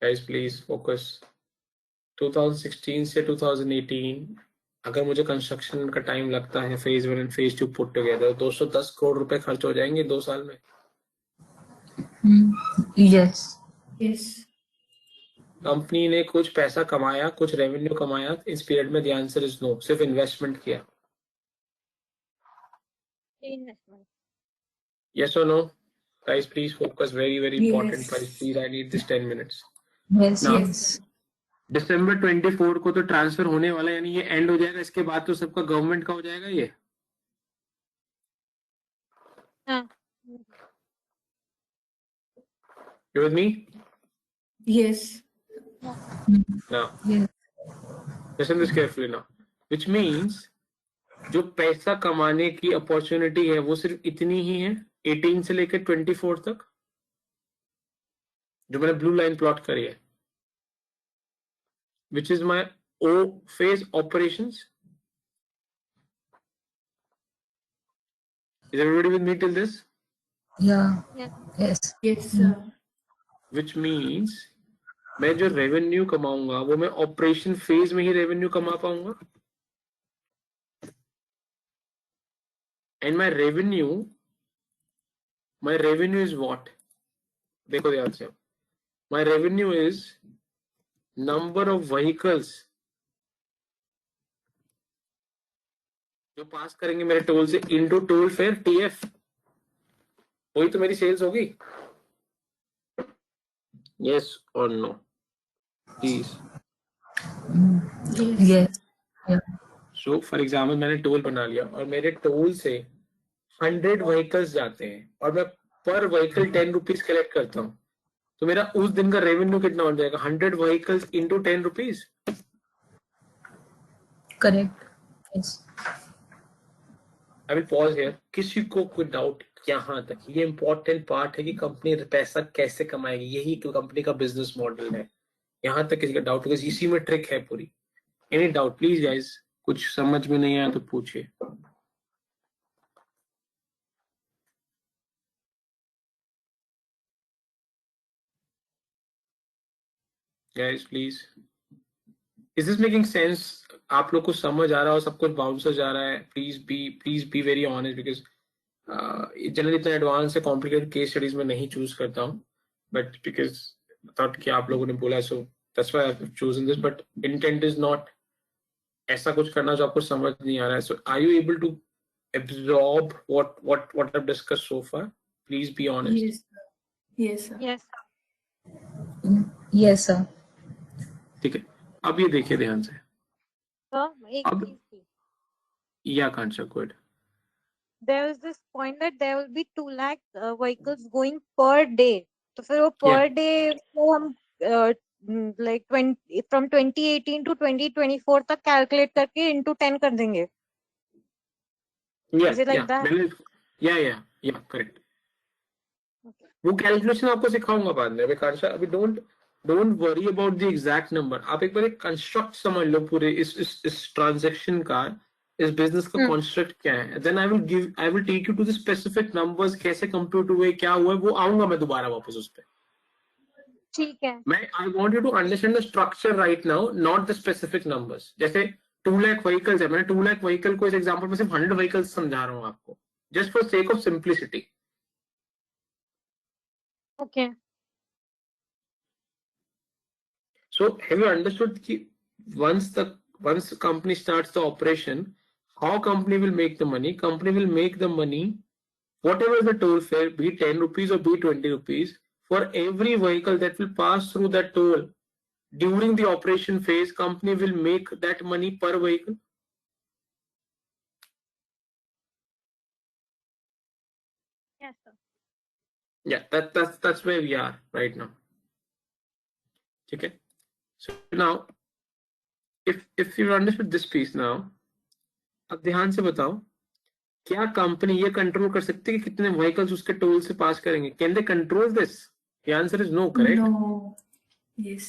Guys please focus. 2016 से 2018 अगर मुझे कंस्ट्रक्शन का टाइम लगता है, phase 1 and phase 2 put together, 210 crore रुपए खर्च हो जाएंगे 2 साल में. यस. यस. कंपनी ने कुछ पैसा कमाया, कुछ रेवेन्यू कमाया इस पीरियड में? The answer is no. सिर्फ इन्वेस्टमेंट किया. Investment. यस और no? Guys, please focus. Very important. Yes. Please, I need this 10 minutes. Yes, Now, yes. December 24 को तो ट्रांसफर होने वाला है, यानी ये एंड हो जाएगा. इसके बाद तो सबका गवर्नमेंट का हो जाएगा ये. You with me? Yes. Now, Yes. listen this carefully now. Which means जो पैसा कमाने की अपॉर्चुनिटी है वो सिर्फ इतनी ही है 18 से लेकर 24 तक, जो मैंने ब्लू लाइन प्लॉट करी है, which is my O phase operations. Is everybody with me till this? Yeah. Yeah. Yes. Yes, sir. Which means मैं जो रेवेन्यू कमाऊंगा वो मैं ऑपरेशन फेज में ही रेवेन्यू कमा पाऊंगा. And my revenue is what? देखो ध्यान से. My revenue is number of vehicles जो पास करेंगे मेरे टोल से इनटू टोल फेयर टीएफ. वही तो मेरी सेल्स होगी. यस और no please. Yes. Yes. Yeah. So for example मैंने टोल बना लिया और मेरे टोल से 100 व्हीकल्स जाते हैं और मैं पर व्हीकल 10 रुपीज कलेक्ट करता हूँ, तो मेरा उस दिन का रेवेन्यू कितना हो जाएगा? 100 vehicles into 10 rupees. Correct. Yes. I will pause here. किसी को कोई डाउट यहाँ तक? ये इंपॉर्टेंट पार्ट है कि कंपनी पैसा कैसे कमाएगी, यही तो कंपनी का बिजनेस मॉडल है. यहाँ तक किसी का डाउट होगा, इसी में ट्रिक है पूरी. Any doubt please guys? कुछ समझ में नहीं आया तो पूछिए. Guys please, is this making sense? आप लोग को समझ आ रहा हो, सब कुछ बाउंसर जा रहा है? Please be very honest, because generally इतना एडवांस से कॉम्प्लिकेटेड केस स्टडीज में नहीं चूज करता हूँ, बट बिकॉज थॉट कि आप लोगों ने बोला, so that's why I have chosen this. But intent is not ऐसा कुछ करना जो आपको समझ नहीं आ रहा है. So are you able to absorb what I've discussed so far? Please be honest. Yes, sir. Yes, sir. Yes. Yes, sir. ठीक है, अब ये देखिए ध्यान से. So, एक अब चीज थी. या कांचा good. There is this point that there will be 2 lakh vehicles going per day. तो फिर वो per Yeah. day को हम like 20 from 2018 to 2024 तक calculate करके into 10 कर देंगे. Yeah, Is it like that? yeah, correct. वो कैलकुलेशन आपको सिखाऊंगा बाद में. कांचा अभी don't worry about the exact number. आप एक बार एक कंस्ट्रक्ट समझ लो पूरे इस ट्रांजैक्शन का, इस बिजनेस का कॉन्स्ट्रक्ट क्या है. Then I will take you to the specific numbers, कैसे कंप्यूट हुए, क्या हुआ, वो आऊंगा मैं दोबारा वापस उस पर. ठीक है. मैं I want you to understand the structure right now, not the specific numbers. जैसे 2 लाख व्हीकल्स है, मैंने 2 लाख व्हीकल को इस एग्जांपल में सिर्फ 100 व्हीकल्स समझा रहा हूँ आपको, just for sake of simplicity. Okay. So have you understood once the company starts the operation, how company will make the money? Company will make the money, whatever is the toll fare, be 10 rupees or be 20 rupees, for every vehicle that will pass through that toll during the operation phase. Company will make that money per vehicle. Yes, sir. Yeah, that's where we are right now. Okay. So now, if you understood this piece now, अब ध्यान से बताओ, क्या company ये control कर सकती है कि कितने व्हीकल्स उसके टोल से पास करेंगे? Can they control this? The answer is no. Correct? No. Yes.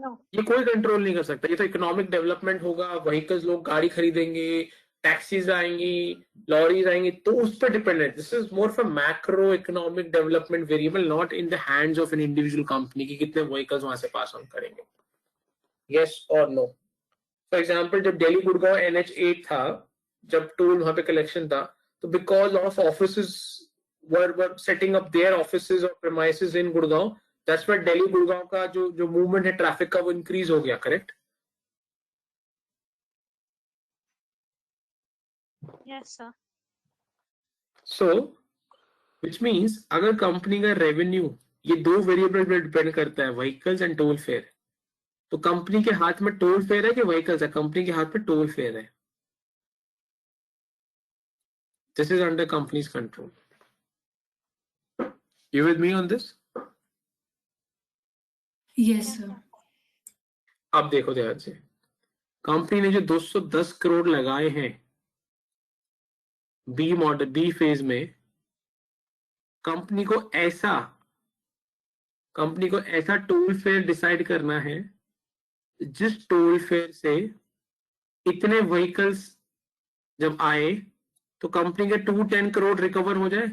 No. ये कोई कंट्रोल नहीं कर सकता. ये तो इकोनॉमिक डेवलपमेंट होगा, व्हीकल्स, लोग गाड़ी खरीदेंगे, टैक्सीज आएंगी, लॉरीज आएंगी, तो उस पर dependent. This is more for macro economic development variable, not in the hands of an individual company की कितने व्हीकल्स वहां से पास ऑन करेंगे. यस और नो? फॉर एग्जाम्पल, जब दिल्ली गुड़गांव NH8 था, जब टोल वहां पे कलेक्शन था, तो because of offices were setting up their offices और premises in Gurgaon, that's why Delhi Gurgaon का जो मूवमेंट है ट्रैफिक का, वो इंक्रीज हो गया. Correct? Yes, sir. So which means अगर कंपनी का रेवेन्यू ये दो वेरिएबल पे डिपेंड करता है, व्हीकल्स एंड टोल फेयर, तो कंपनी के हाथ में टोल फेयर है कि व्हीकल्स है? कंपनी के हाथ में टोल फेयर है. This is under companies control. You with me on this? Yes, sir. अब देखो ध्यान से, कंपनी ने जो 210 करोड़ लगाए हैं बी मॉडल बी फेज में, कंपनी को ऐसा टोल फेयर डिसाइड करना है जिस टोल फेयर से इतने व्हीकल्स जब आए तो कंपनी के 210 करोड़ रिकवर हो जाए.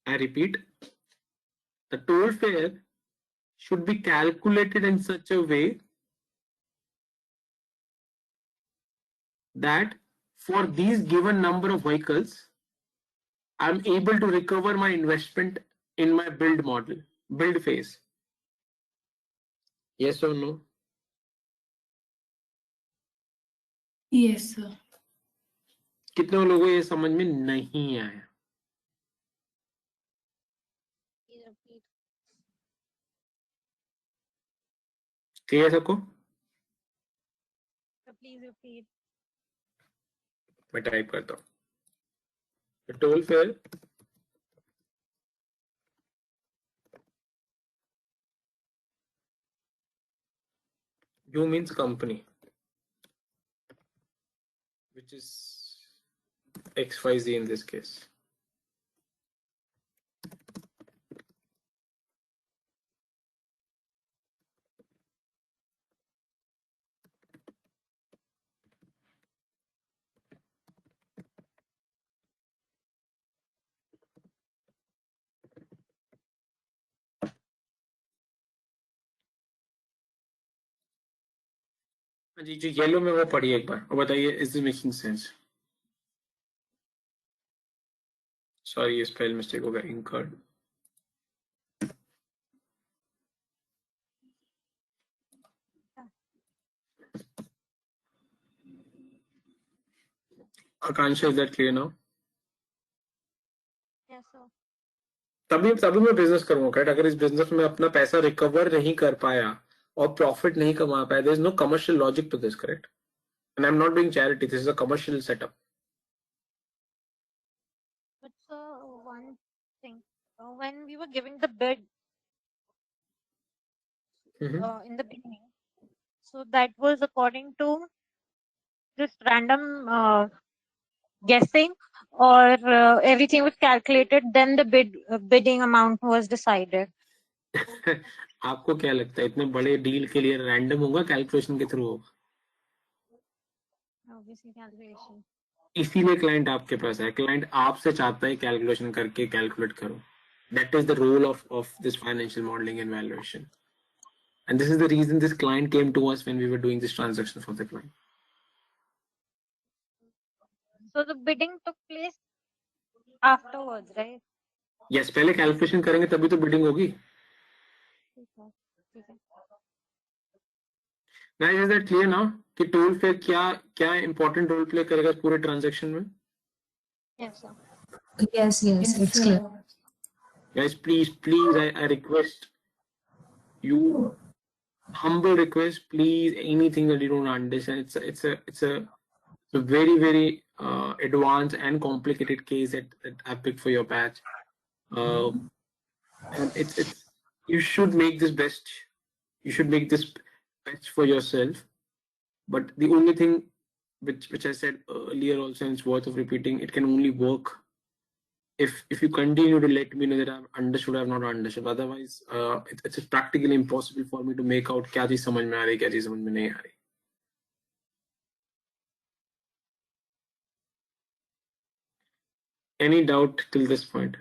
I repeat, the toll fair should be calculated in such a way that for these given number of vehicles, I'm able to recover my investment in my build phase. Yes or no? Yes, sir. कितने लोगों को ये समझ में नहीं आया? Clear सबको? Please repeat. मैं टाइप करता हूँ. Toll fare U means company, which is XYZ in this case. जी जी, येलो में वो पढ़िए एक बार और बताइए, is this making sense? Sorry, ये स्पेल मिस्टेक हो गया, incurred. Akanksha, is that clear now? Yes, sir. तभी मैं बिजनेस करूंगा, करेक्ट? अगर इस बिजनेस में अपना पैसा रिकवर नहीं कर पाया और प्रॉफिट नहीं कमा पाया, there is no commercial logic to this, correct? And I am not doing charity, this is a commercial setup. But one thing, when we were giving the bid in the beginning, so that was according to just random guessing, or everything was calculated, then the bidding amount was decided. आपको क्या लगता है इतने बड़े deal के लिए random होगा, calculation के थ्रू होगा? Obviously calculation. इसीलिए क्लाइंट आपके पास है. क्लाइंट आपसे चाहता है कैलकुलेशन करके कैलकुलेट करो. That is the role of this financial modelling and valuation. And this is the reason this client came to us when we were doing this transaction for the client. So the bidding took place afterwards, right? Yes, पहले calculation करेंगे तभी तो bidding होगी. Now is that clear now कि toll fair क्या important role play करेगा पूरे transaction में? Yes, sir. Yes, Yes, it's sir. clear. Guys, please, I request you, humble request, please, anything that you don't understand, it's a very advanced and complicated case that I picked for your batch. And it's you should make this best. You should make this best for yourself. But the only thing which I said earlier also, and it's worth of repeating, it can only work if you continue to let me know that I've understood, I've not understood. Otherwise, it's practically impossible for me to make out क्या चीज समझ में आ रही, क्या चीज समझ में नहीं आ रही. Any doubt till this point?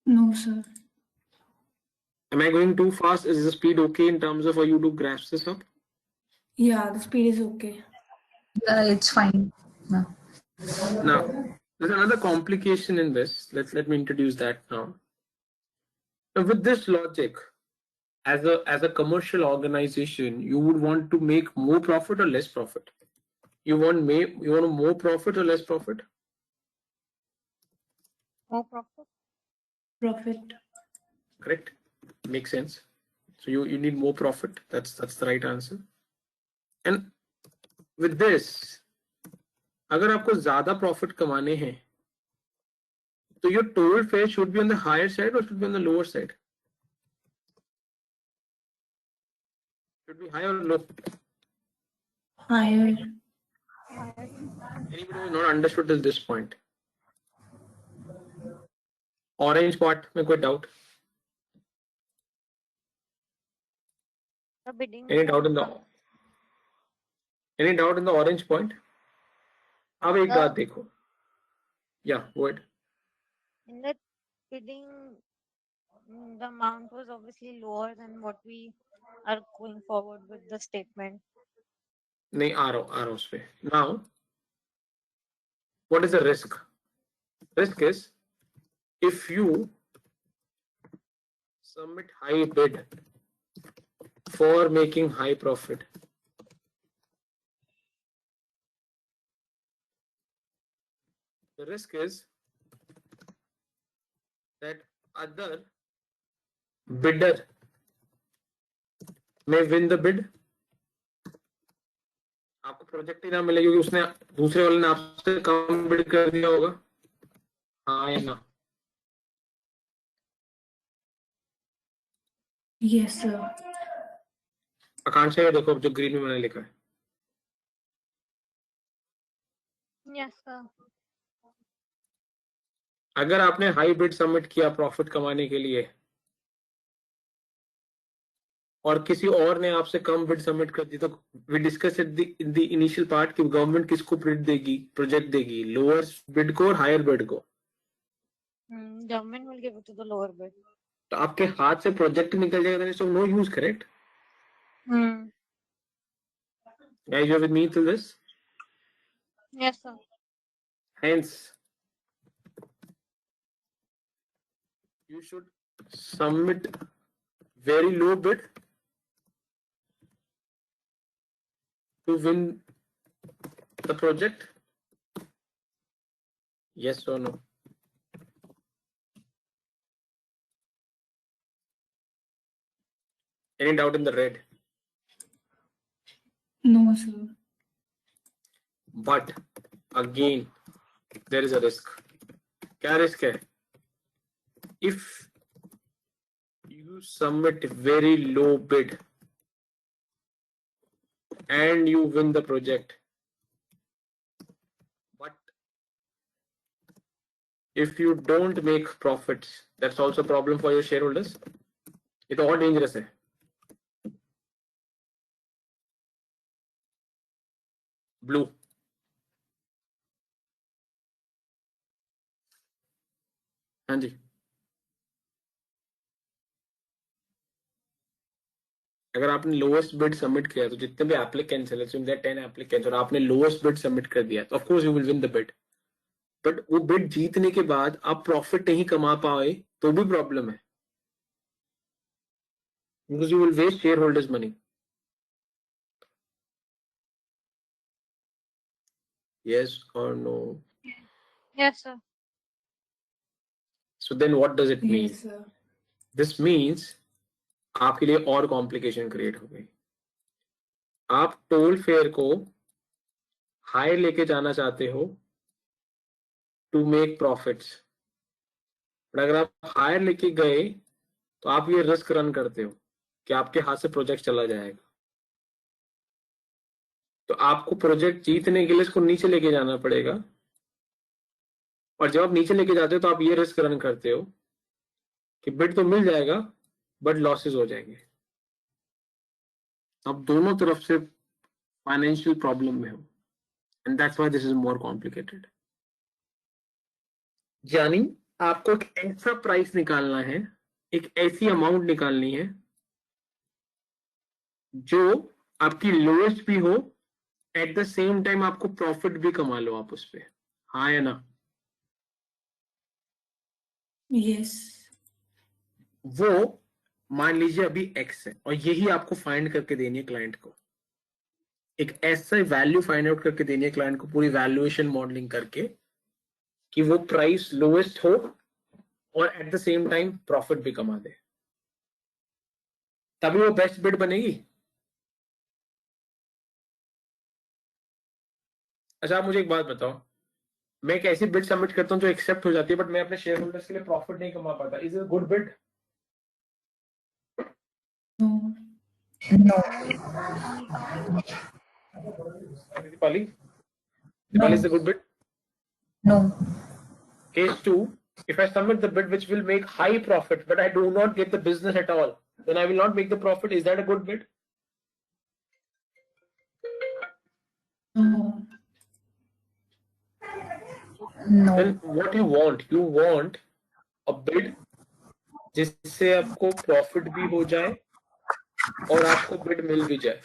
No, sir. Am I going too fast? Is the speed okay in terms of for you to grasp this up? Yeah, the speed is okay. Yeah, it's fine. No. Now, there's another complication in this. Let me introduce that now. Now, with this logic, as a commercial organization, you would want to make more profit or less profit? You want more profit or less profit? More profit. Profit. Correct. Makes sense. So you need more profit. That's the right answer. And with this, अगर आपको ज़्यादा profit कमाने हैं, तो your total fare should be on the higher side or should be on the lower side? Should be higher or low? Higher. Anybody who has not understood till this point? Orange part में कोई doubt? The bidding. Any doubt in the orange point? अब एक बात देखो. Yeah, go ahead. In that bidding, the amount was obviously lower than what we are going forward with the statement. नहीं आ रहा उस पे. Now, what is the risk? Risk is if you submit high bid for making high profit, the risk is that other bidder may win the bid. आपको project ही ना मिले क्योंकि उसने दूसरे वाले ने आपसे कम बिड कर दिया होगा. हाँ या ना? Yes, sir. आकांक्षा ये देखो जो ग्रीन में मैंने लिखा है. Yes, sir. अगर आपने हाई बिड सबमिट किया प्रॉफिट कमाने के लिए और किसी और ने आपसे कम बिड सबमिट कर दी, तो we discuss in the initial part कि गवर्नमेंट किसको बिड देगी, प्रोजेक्ट देगी, लोअर बिड को और हायर बिड को. Government will give it to the lower bid. तो आपके हाथ से प्रोजेक्ट निकल जाएगा, so no use, correct? Guys, you are with me till this? Yes, sir. Hence, you should submit very low bid to win the project. Yes or no? Any doubt in the red? No, sir. But again, there is a risk. क्या risk है? If you submit very low bid and you win the project, but if you don't make profits, that's also a problem for your shareholders. ये तो और dangerous है. Blue. हाँ जी. अगर आपने lowest bid submit किया तो जितने भी एप्लीकेंट्स हैं, लेट्स से 10 एप्लीकेंट्स, और आपने लोएस्ट बिड सबमिट कर दिया, तो of course you will win the bid. But वो बिड जीतने के बाद आप प्रॉफिट नहीं कमा पाए तो भी प्रॉब्लम है, because you will waste shareholders money. Yes or no? Yes, sir. So then what does it mean? Yes, sir. This means आपके लिए और कॉम्प्लिकेशन क्रिएट हो गई. आप टोल फेयर को हाई लेके जाना चाहते हो टू मेक प्रॉफिट्स, बट अगर आप हायर लेके गए तो आप ये रिस्क रन करते हो कि आपके हाथ से प्रोजेक्ट चला जाएगा. तो आपको प्रोजेक्ट जीतने के लिए इसको नीचे लेके जाना पड़ेगा, और जब आप नीचे लेके जाते हो तो आप ये रिस्क रन करते हो कि बिड तो मिल जाएगा बट लॉसेस हो जाएंगे. अब दोनों तरफ से फाइनेंशियल प्रॉब्लम में हो, and that's why this is more complicated. यानी आपको एक ऐसा प्राइस निकालना है, एक ऐसी अमाउंट निकालनी है जो आपकी लोएस्ट भी हो, एट द सेम टाइम आपको प्रॉफिट भी कमा लो आप उस पे. हाँ या ना? Yes. वो मान लीजिए अभी x है और यही आपको फाइंड करके देनी है क्लाइंट को, एक ऐसा वैल्यू फाइंड आउट करके देनी है क्लाइंट को, पूरी वैल्यूएशन मॉडलिंग करके कि वो प्राइस लोएस्ट हो और at the same time profit भी कमा दे, तभी वो बेस्ट बिड बनेगी। अच्छा आप मुझे एक बात बताओ, मैं एक ऐसी बिड सबमिट करता हूँ जो एक्सेप्ट हो जाती है, बट मैं अपने शेयर होल्डर्स के लिए प्रॉफिट नहीं कमा पाता, is it good bid? No. No. Deepali, No. is a good bid? No. Case 2, if I submit the bid which will make high profit, but I do not get the business at all, then I will not make the profit. Is that a good bid? No. No. Then what you want? You want a bid जिससे आपको profit भी हो जाए और आपको bid मिल भी जाए।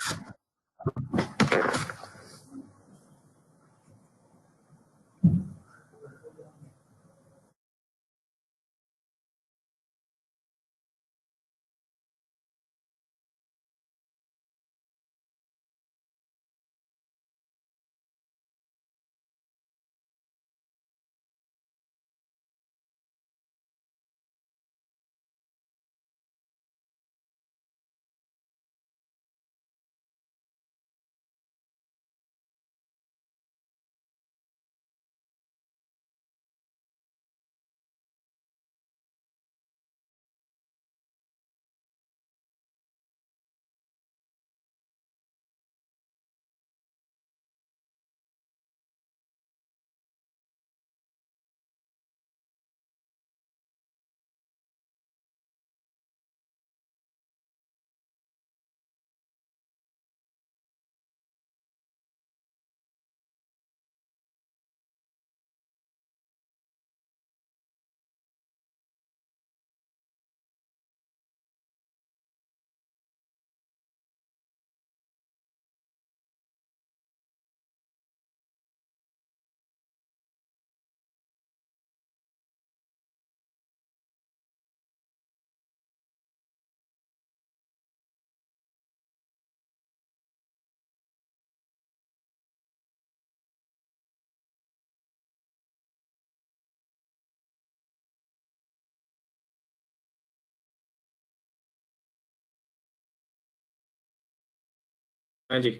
हाँ जी,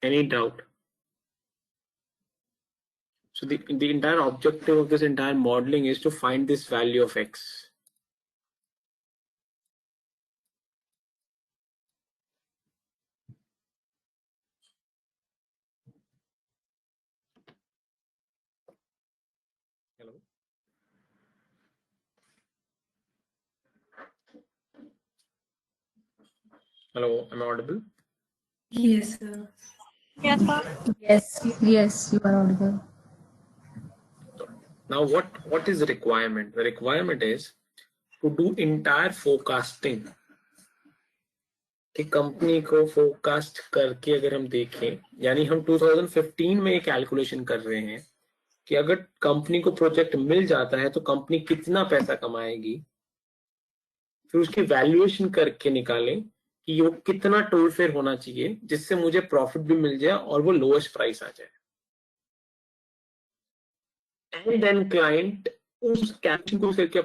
any doubt? So the entire objective of this entire modeling is to find this value of x. Hello? Hello, am I audible? Yes, sir. Yes, sir. Yes. Yes, you are audible. Now what is the requirement? The requirement is to do entire forecasting कि company को forecast करके अगर हम देखें, यानी हम 2015 में एक कैलकुलेशन कर रहे हैं कि अगर कंपनी को प्रोजेक्ट मिल जाता है तो कंपनी कितना पैसा कमाएगी, फिर उसकी वैल्यूएशन करके निकालें कि वो कितना टोल फेयर होना चाहिए जिससे मुझे प्रॉफिट भी मिल जाए और वो लोएस्ट प्राइस आ जाए, एंड देन क्लाइंट उस कैलकुलेशन को करके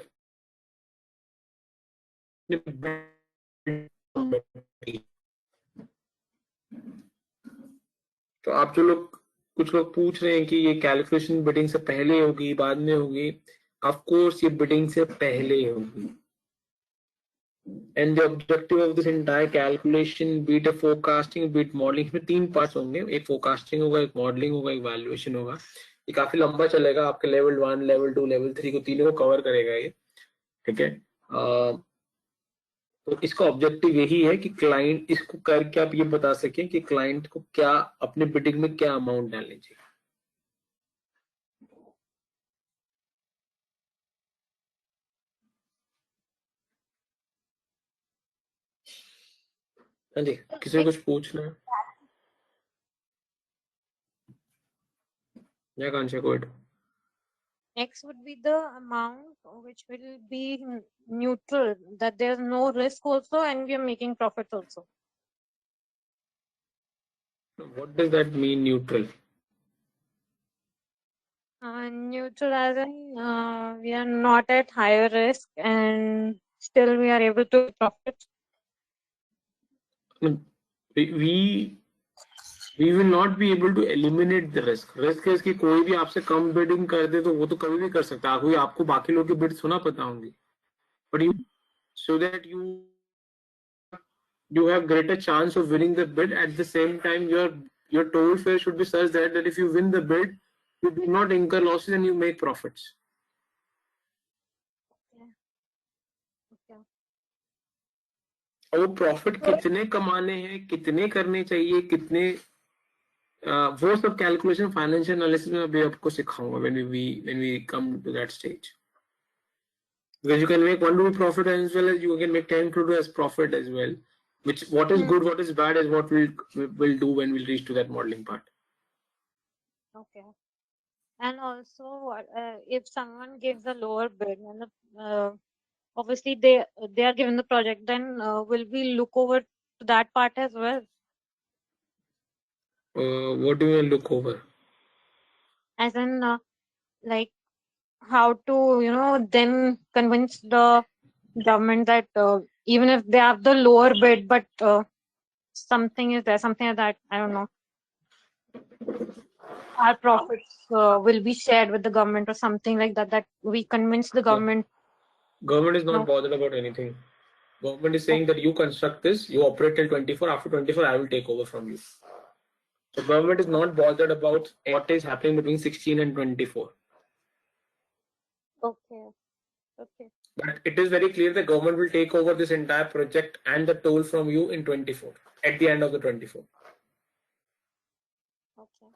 तो आप जो लोग कुछ लोग पूछ रहे हैं कि ये कैलकुलेशन बिडिंग से पहले होगी बाद में होगी, ऑफ कोर्स ये बिडिंग से पहले होगी। And the objective of this entire calculation, be it a forecasting be it modelling, इसमें 3 पार्ट्स होंगे, एक फोरकास्टिंग होगा, एक मॉडलिंग होगा, एक वैल्यूएशन होगा। ये काफी लंबा चलेगा, आपके लेवल 1 लेवल 2 लेवल 3 को तीनों को कवर करेगा ये, ठीक है। तो इसका ऑब्जेक्टिव यही है कि क्लाइंट इसको करके आप ये बता सकें कि क्लाइंट को क्या अपने बिडिंग में क्या अमाउंट डालनी चाहिए। हाँ जी, किसी को कुछ पूछना है या कांक्षा कोई? X would be the amount which will be neutral, that there's no risk also, and we are making profits also. What does that mean, neutral? Neutral as in we are not at higher risk and still we are able to profit. We will not be able to eliminate the risk. Risk है कि कोई भी आपसे कम bidding कर दे तो वो तो कभी भी कर सकता है, आपको बाकी लोगों की bids थोड़ा पता होंगी, but so that you have greater chance of winning the bid. At the same time, your total fare should be such that if you win the bid, you do not incur losses and you make profits. Okay. और वो profit कितने कमाने हैं, कितने करने चाहिए, कितने वो सब कैलकुलेशन फाइनेंशियल एनालिसिस में अभी आपको सिखाऊंगा when we come to that stage. Because you can make 1 rupee profit as well as you can make 10 crore as profit as well. What is good, what is bad is what we'll do when we'll reach to that modeling part. Okay. And also, if someone gives a lower bid, and obviously they are given the project, then will we look over to that part as well? What do you look over? As in, like how to then convince the government that even if they have the lower bid, but something is there, something like that. I don't know. Our profits will be shared with the government or something like that. That we convince the government. Government is not No. bothered about anything. Government is saying that you construct this, you operate till 24. After 24, I will take over from you. So government is not bothered about what is happening between 16 and 24. Okay. Okay. But it is very clear the government will take over this entire project and the toll from you in 24, at the end of the 24. Okay.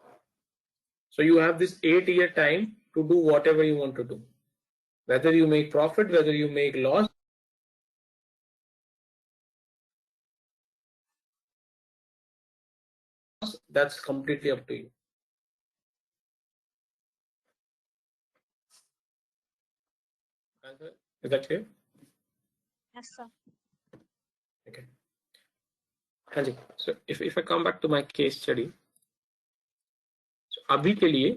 So you have this 8-year time to do whatever you want to do. Whether you make profit, whether you make loss, that's completely up to you. Is that clear? Yes, sir. Okay. Hanji, so if I come back to my case study, so अभी के लिए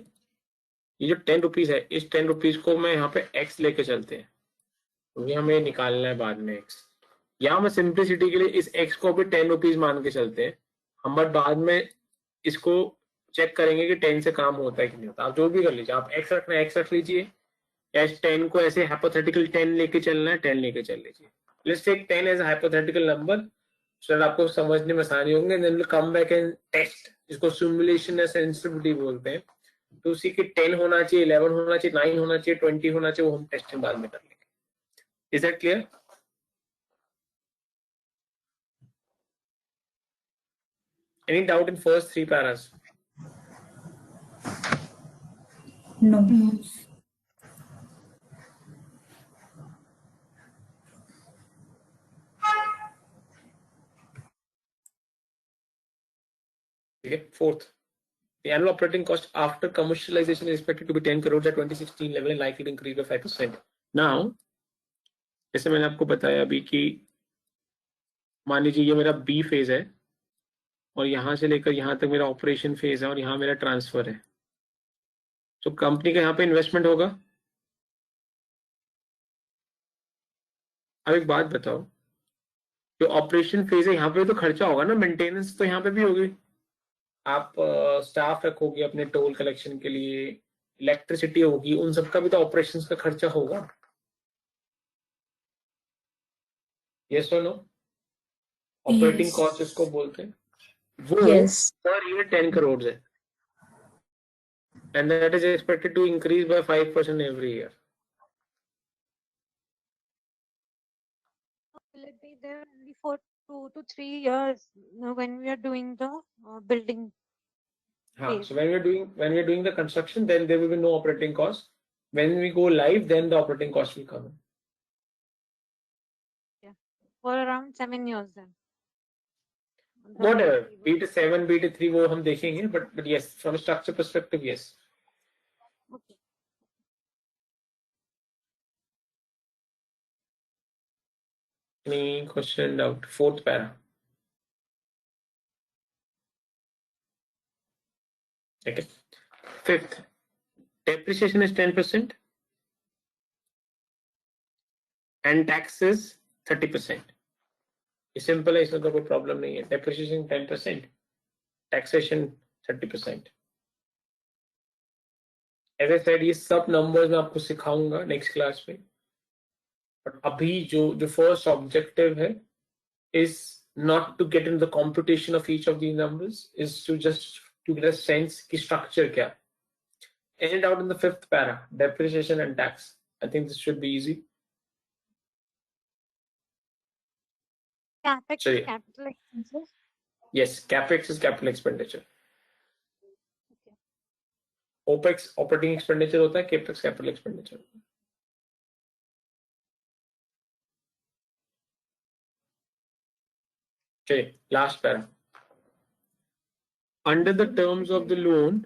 ये जो 10 rupees है, इस 10 rupees को मैं यहाँ पे x लेके चलते हैं, क्योंकि हमें निकालना है बाद में x. या मैं सिंप्लिसिटी के लिए इस x को भी 10 रुपीज मान के चलते हैं हम, बट बाद में इसको चेक करेंगे कि 10 से काम होता है कि नहीं होता. आप जो भी कर लीजिए, आप x रखना है x रख लीजिए, या 10 को ऐसे हाइपोथेटिकल 10 लेके चलना है 10 लेके चल लीजिए. Let's take 10 as a hypothetical number so that आपको समझने में आसानी होंगे. Then will come back and test, जिसको सिमुलेशन या सेंसिटिविटी बोलते हैं. तो उसी के 10 होना चाहिए, 11 होना चाहिए, 9 होना चाहिए, 20 होना चाहिए, वो हम टेस्टिंग बाद में कर लेंगे. Is that clear? Any doubt in first 3 paras? No. Okay. Fourth, the annual operating cost after commercialization is expected to be 10 crores at 2016 level and likely to increase by 5%. Now, जैसे मैंने आपको बताया अभी कि मान लीजिए ये मेरा बी फेज है और यहां से लेकर यहां तक मेरा ऑपरेशन फेज है और यहां मेरा ट्रांसफर है. तो कंपनी का यहाँ पे इन्वेस्टमेंट होगा. अब एक बात बताओ, जो ऑपरेशन फेज है यहाँ पे तो खर्चा होगा ना, मेंटेनेंस तो यहाँ पे भी होगी. आप स्टाफ रखोगे अपने टोल कलेक्शन के लिए, इलेक्ट्रिसिटी होगी, उन सबका भी तो ऑपरेशंस का खर्चा होगा. यस और नो? ऑपरेटिंग कॉस्ट इसको बोलते हैं. वो Yes. पर ईयर 10 करोड़ है, and that is expected to increase by 5% every year. Will it be there only for 2 to 3 years when we are doing the building? So when we are doing the construction, then there will be no operating cost. When we go live, then the operating cost will come in. Yeah. For around 7 years then. Whatever, be it 7, be it 3, वो हम देखेंगे, but yes, from a structure perspective, yes. Okay. Any question, doubt? Fourth para. Okay. Fifth, depreciation is 10% and tax is 30%. ये simple है, इसमें तो कोई problem नहीं है. Depreciation 10%, taxation 30%. As I said, ये सब numbers मैं आपको सिखाऊंगा next class में. But अभी जो first objective है is not to get into the computation of each of these numbers, is to just to get a sense की structure क्या. End out in the fifth para, depreciation and tax. I think this should be easy. CapEx, Sorry. capital expenses. Yes, capex is capital expenditure. Okay. OPEX operating expenditure होता है, capex capital expenditure. Okay, last para. Under the terms of the loan,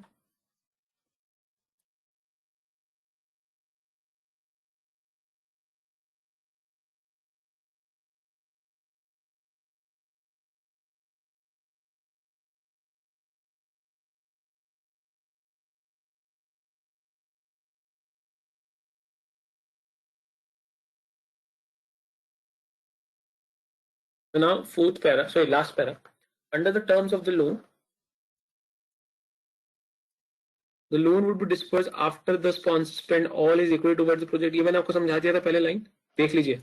so now fourth para, sorry, last para. Under the terms of the loan would be dispersed after the sponsor spend all is equal towards the project. ये मैंने आपको समझा दिया था पहले line, देख लीजिए.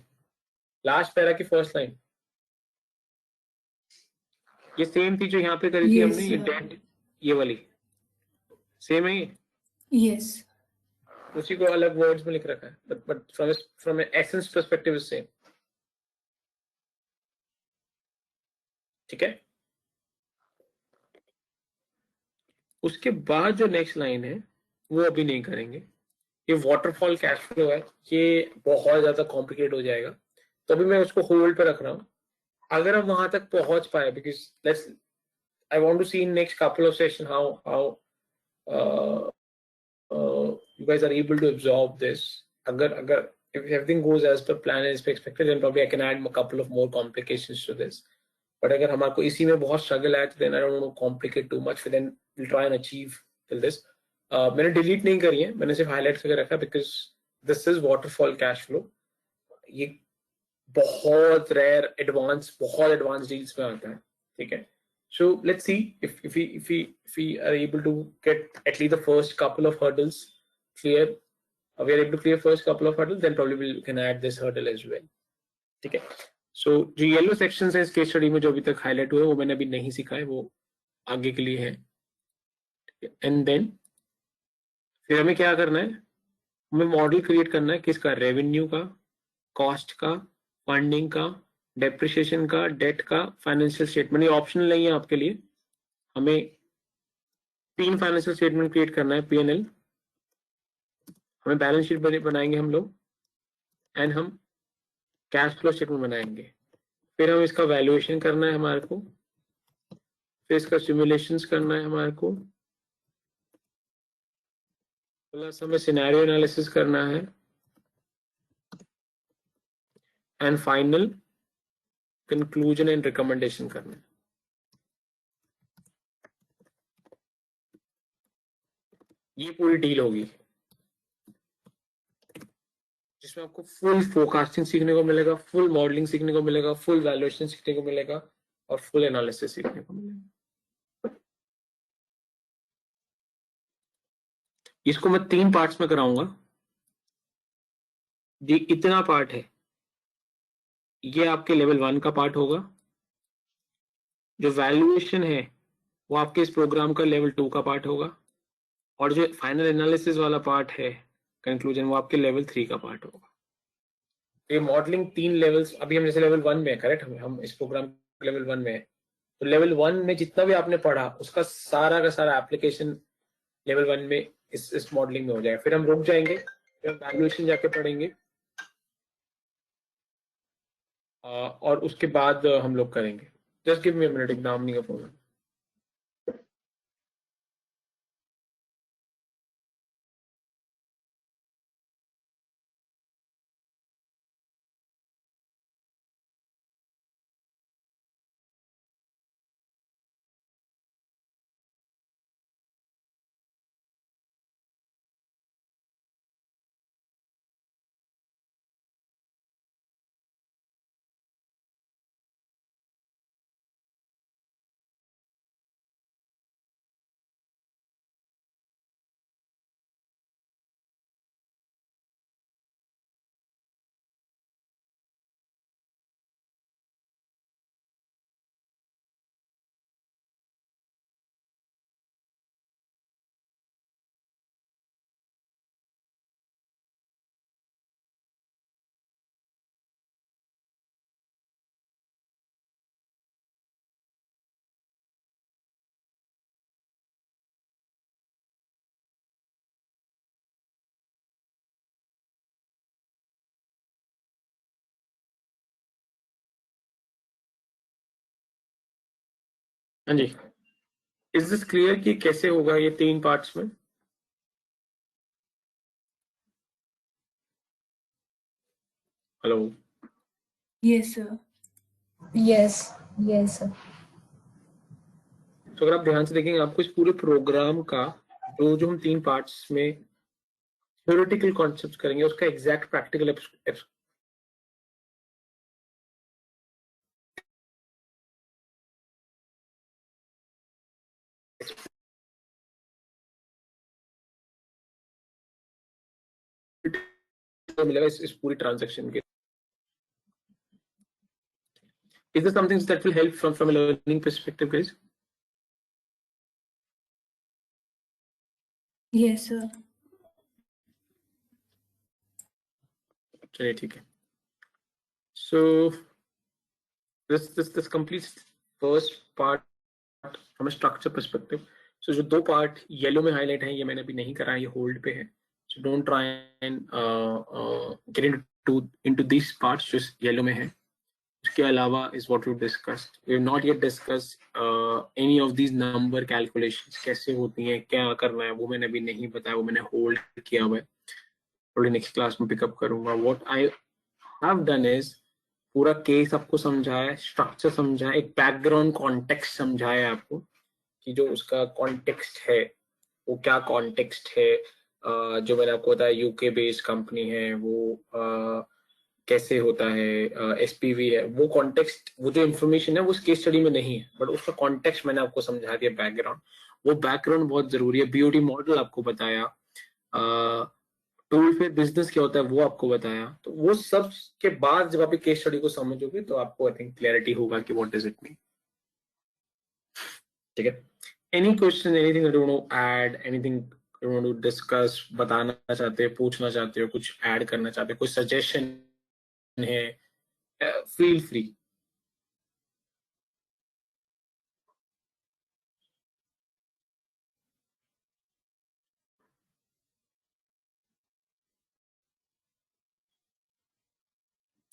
Last para की first line. ये सेम थी जो यहाँ पे करी थी हमने, ये डेट ये वाली सेम है ये. Yes. उसी को अलग वर्ड्स में लिख रखा है, but from an essence perspective is same. ठीक है. उसके बाद जो नेक्स्ट लाइन है वो अभी नहीं करेंगे. ये वाटरफॉल कैश फ्लो है, ये बहुत ज्यादा कॉम्प्लिकेट हो जाएगा, तो अभी मैं उसको होल्ड पे रख रहा हूँ. अगर हम वहां तक पहुंच पाए, because let's I want to see in next couple of session how you guys are able to absorb this. Agar if everything goes as per plan as expected, then probably I can add a couple of more complications to this. But अगर हमारे को इसी में बहुत struggle है, then I don't want to complicate too much. Then we'll try and achieve till this. मैंने delete नहीं करी है, मैंने सिर्फ highlight करके रखा, because this is waterfall cash flow. ये बहुत rare बहुत advanced deals में आता है. ठीक है. So let's see if we are able to get at least the first couple of hurdles clear. We are able to clear first couple of hurdles, then probably we can add this hurdle as well. ठीक है. So जो yellow section है इस case study में जो अभी तक highlight हुए वो मैंने अभी नहीं सीखा है, वो आगे के लिए है. एंड देन फिर हमें क्या करना है, हमें मॉडल क्रिएट करना है किसका, रेवेन्यू का, कॉस्ट का, फंडिंग का, डेप्रिसिएशन का, डेट का, फाइनेंशियल स्टेटमेंट. ये ऑप्शनल नहीं है आपके लिए. हमें 3 फाइनेंशियल स्टेटमेंट क्रिएट करना है, P&L, हमें बैलेंस शीट बनाएंगे हम लोग, एंड हम कैश फ्लो स्टेटमेंट बनाएंगे. फिर हम इसका वैल्यूएशन करना है हमारे को, फिर इसका सिमुलेशंस करना है हमारे को, प्लस हमें सिनेरियो एनालिसिस करना है, and final conclusion and recommendation करना है. ये पूरी डील होगी जिसमें आपको फुल फोरकास्टिंग सीखने को मिलेगा, फुल मॉडलिंग सीखने को मिलेगा, फुल वैल्यूएशन सीखने को मिलेगा, और फुल एनालिसिस सीखने को मिलेगा. इसको मैं 3 पार्ट्स में कराऊंगा. ये इतना पार्ट है, ये आपके लेवल 1 का पार्ट होगा. जो वैल्यूएशन है वो आपके इस प्रोग्राम का लेवल 2 का पार्ट होगा, और जो फाइनल एनालिसिस वाला पार्ट है, कंक्लूजन, वो आपके लेवल 3 का पार्ट होगा. ये मॉडलिंग 3 लेवल्स, अभी हम जैसे लेवल 1 में है, करेक्ट, हम इस प्रोग्राम लेवल 1 में है, तो लेवल 1 में जितना भी आपने पढ़ा उसका सारा का सारा एप्लीकेशन लेवल 1 में इस मॉडलिंग में हो जाएगा. फिर हम रुक जाएंगे, फिर हम वैल्यूएशन जाके पढ़ेंगे, और उसके बाद हम लोग करेंगे. Just give me a minute, exam नहीं है फोन. हाँ जी, इज दिस क्लियर कि कैसे होगा ये 3 पार्ट्स में? Hello? Yes, sir. Yes. Yes, sir. तो अगर आप ध्यान से देखेंगे आपको इस पूरे प्रोग्राम का जो हम 3 पार्ट्स में थ्योरेटिकल कॉन्सेप्ट्स करेंगे उसका एग्जैक्ट प्रैक्टिकल मिलेगा इस पूरी ट्रांजैक्शन के. Is this something that will help from a learning perspective, guys? Yes, sir. चलिए ठीक है. So this completes first part from a structure perspective. So जो 2 पार्ट येलो में हाईलाइट है ये मैंने अभी नहीं करा, ये होल्ड पे है. So don't try and get into these parts जो येलो में है. उसके अलावा is what we discussed. We have not yet discussed any of these number calculations. कैसे होती हैं, क्या करना है, वो मैंने अभी नहीं बताया, वो मैंने होल्ड किया हुआ है. थोड़ी नेक्स्ट क्लास में पिकअप करूंगा. What I have done is पूरा केस आपको समझाया, स्ट्रक्चर समझाया, एक बैकग्राउंड कॉन्टेक्स्ट समझाया आपको कि जो उसका कॉन्टेक्स्ट है वो क्या कॉन्टेक्स्ट है. जो मैंने आपको बताया यूके बेस्ड कंपनी है, वो कैसे होता है, एसपीवी है, वो कॉन्टेक्स्ट, वो जो इन्फॉर्मेशन है वो केस स्टडी में नहीं है, बट उसका कॉन्टेक्स्ट मैंने आपको समझा दिया, बैकग्राउंड. वो बैकग्राउंड बहुत जरूरी है. बीओटी मॉडल आपको बताया, टूल फिर बिजनेस क्या होता है वो आपको बताया. तो वो सब के बाद जब आप केस स्टडी को समझोगे तो आपको आई थिंक क्लैरिटी होगा कि व्हाट डज इट मीन. ठीक है. Any question, anything you want to add, anything you want to discuss, बताना चाहते हो, पूछना चाहते हो, कुछ ऐड करना चाहते हो, कोई सजेशन है, फील फ्री.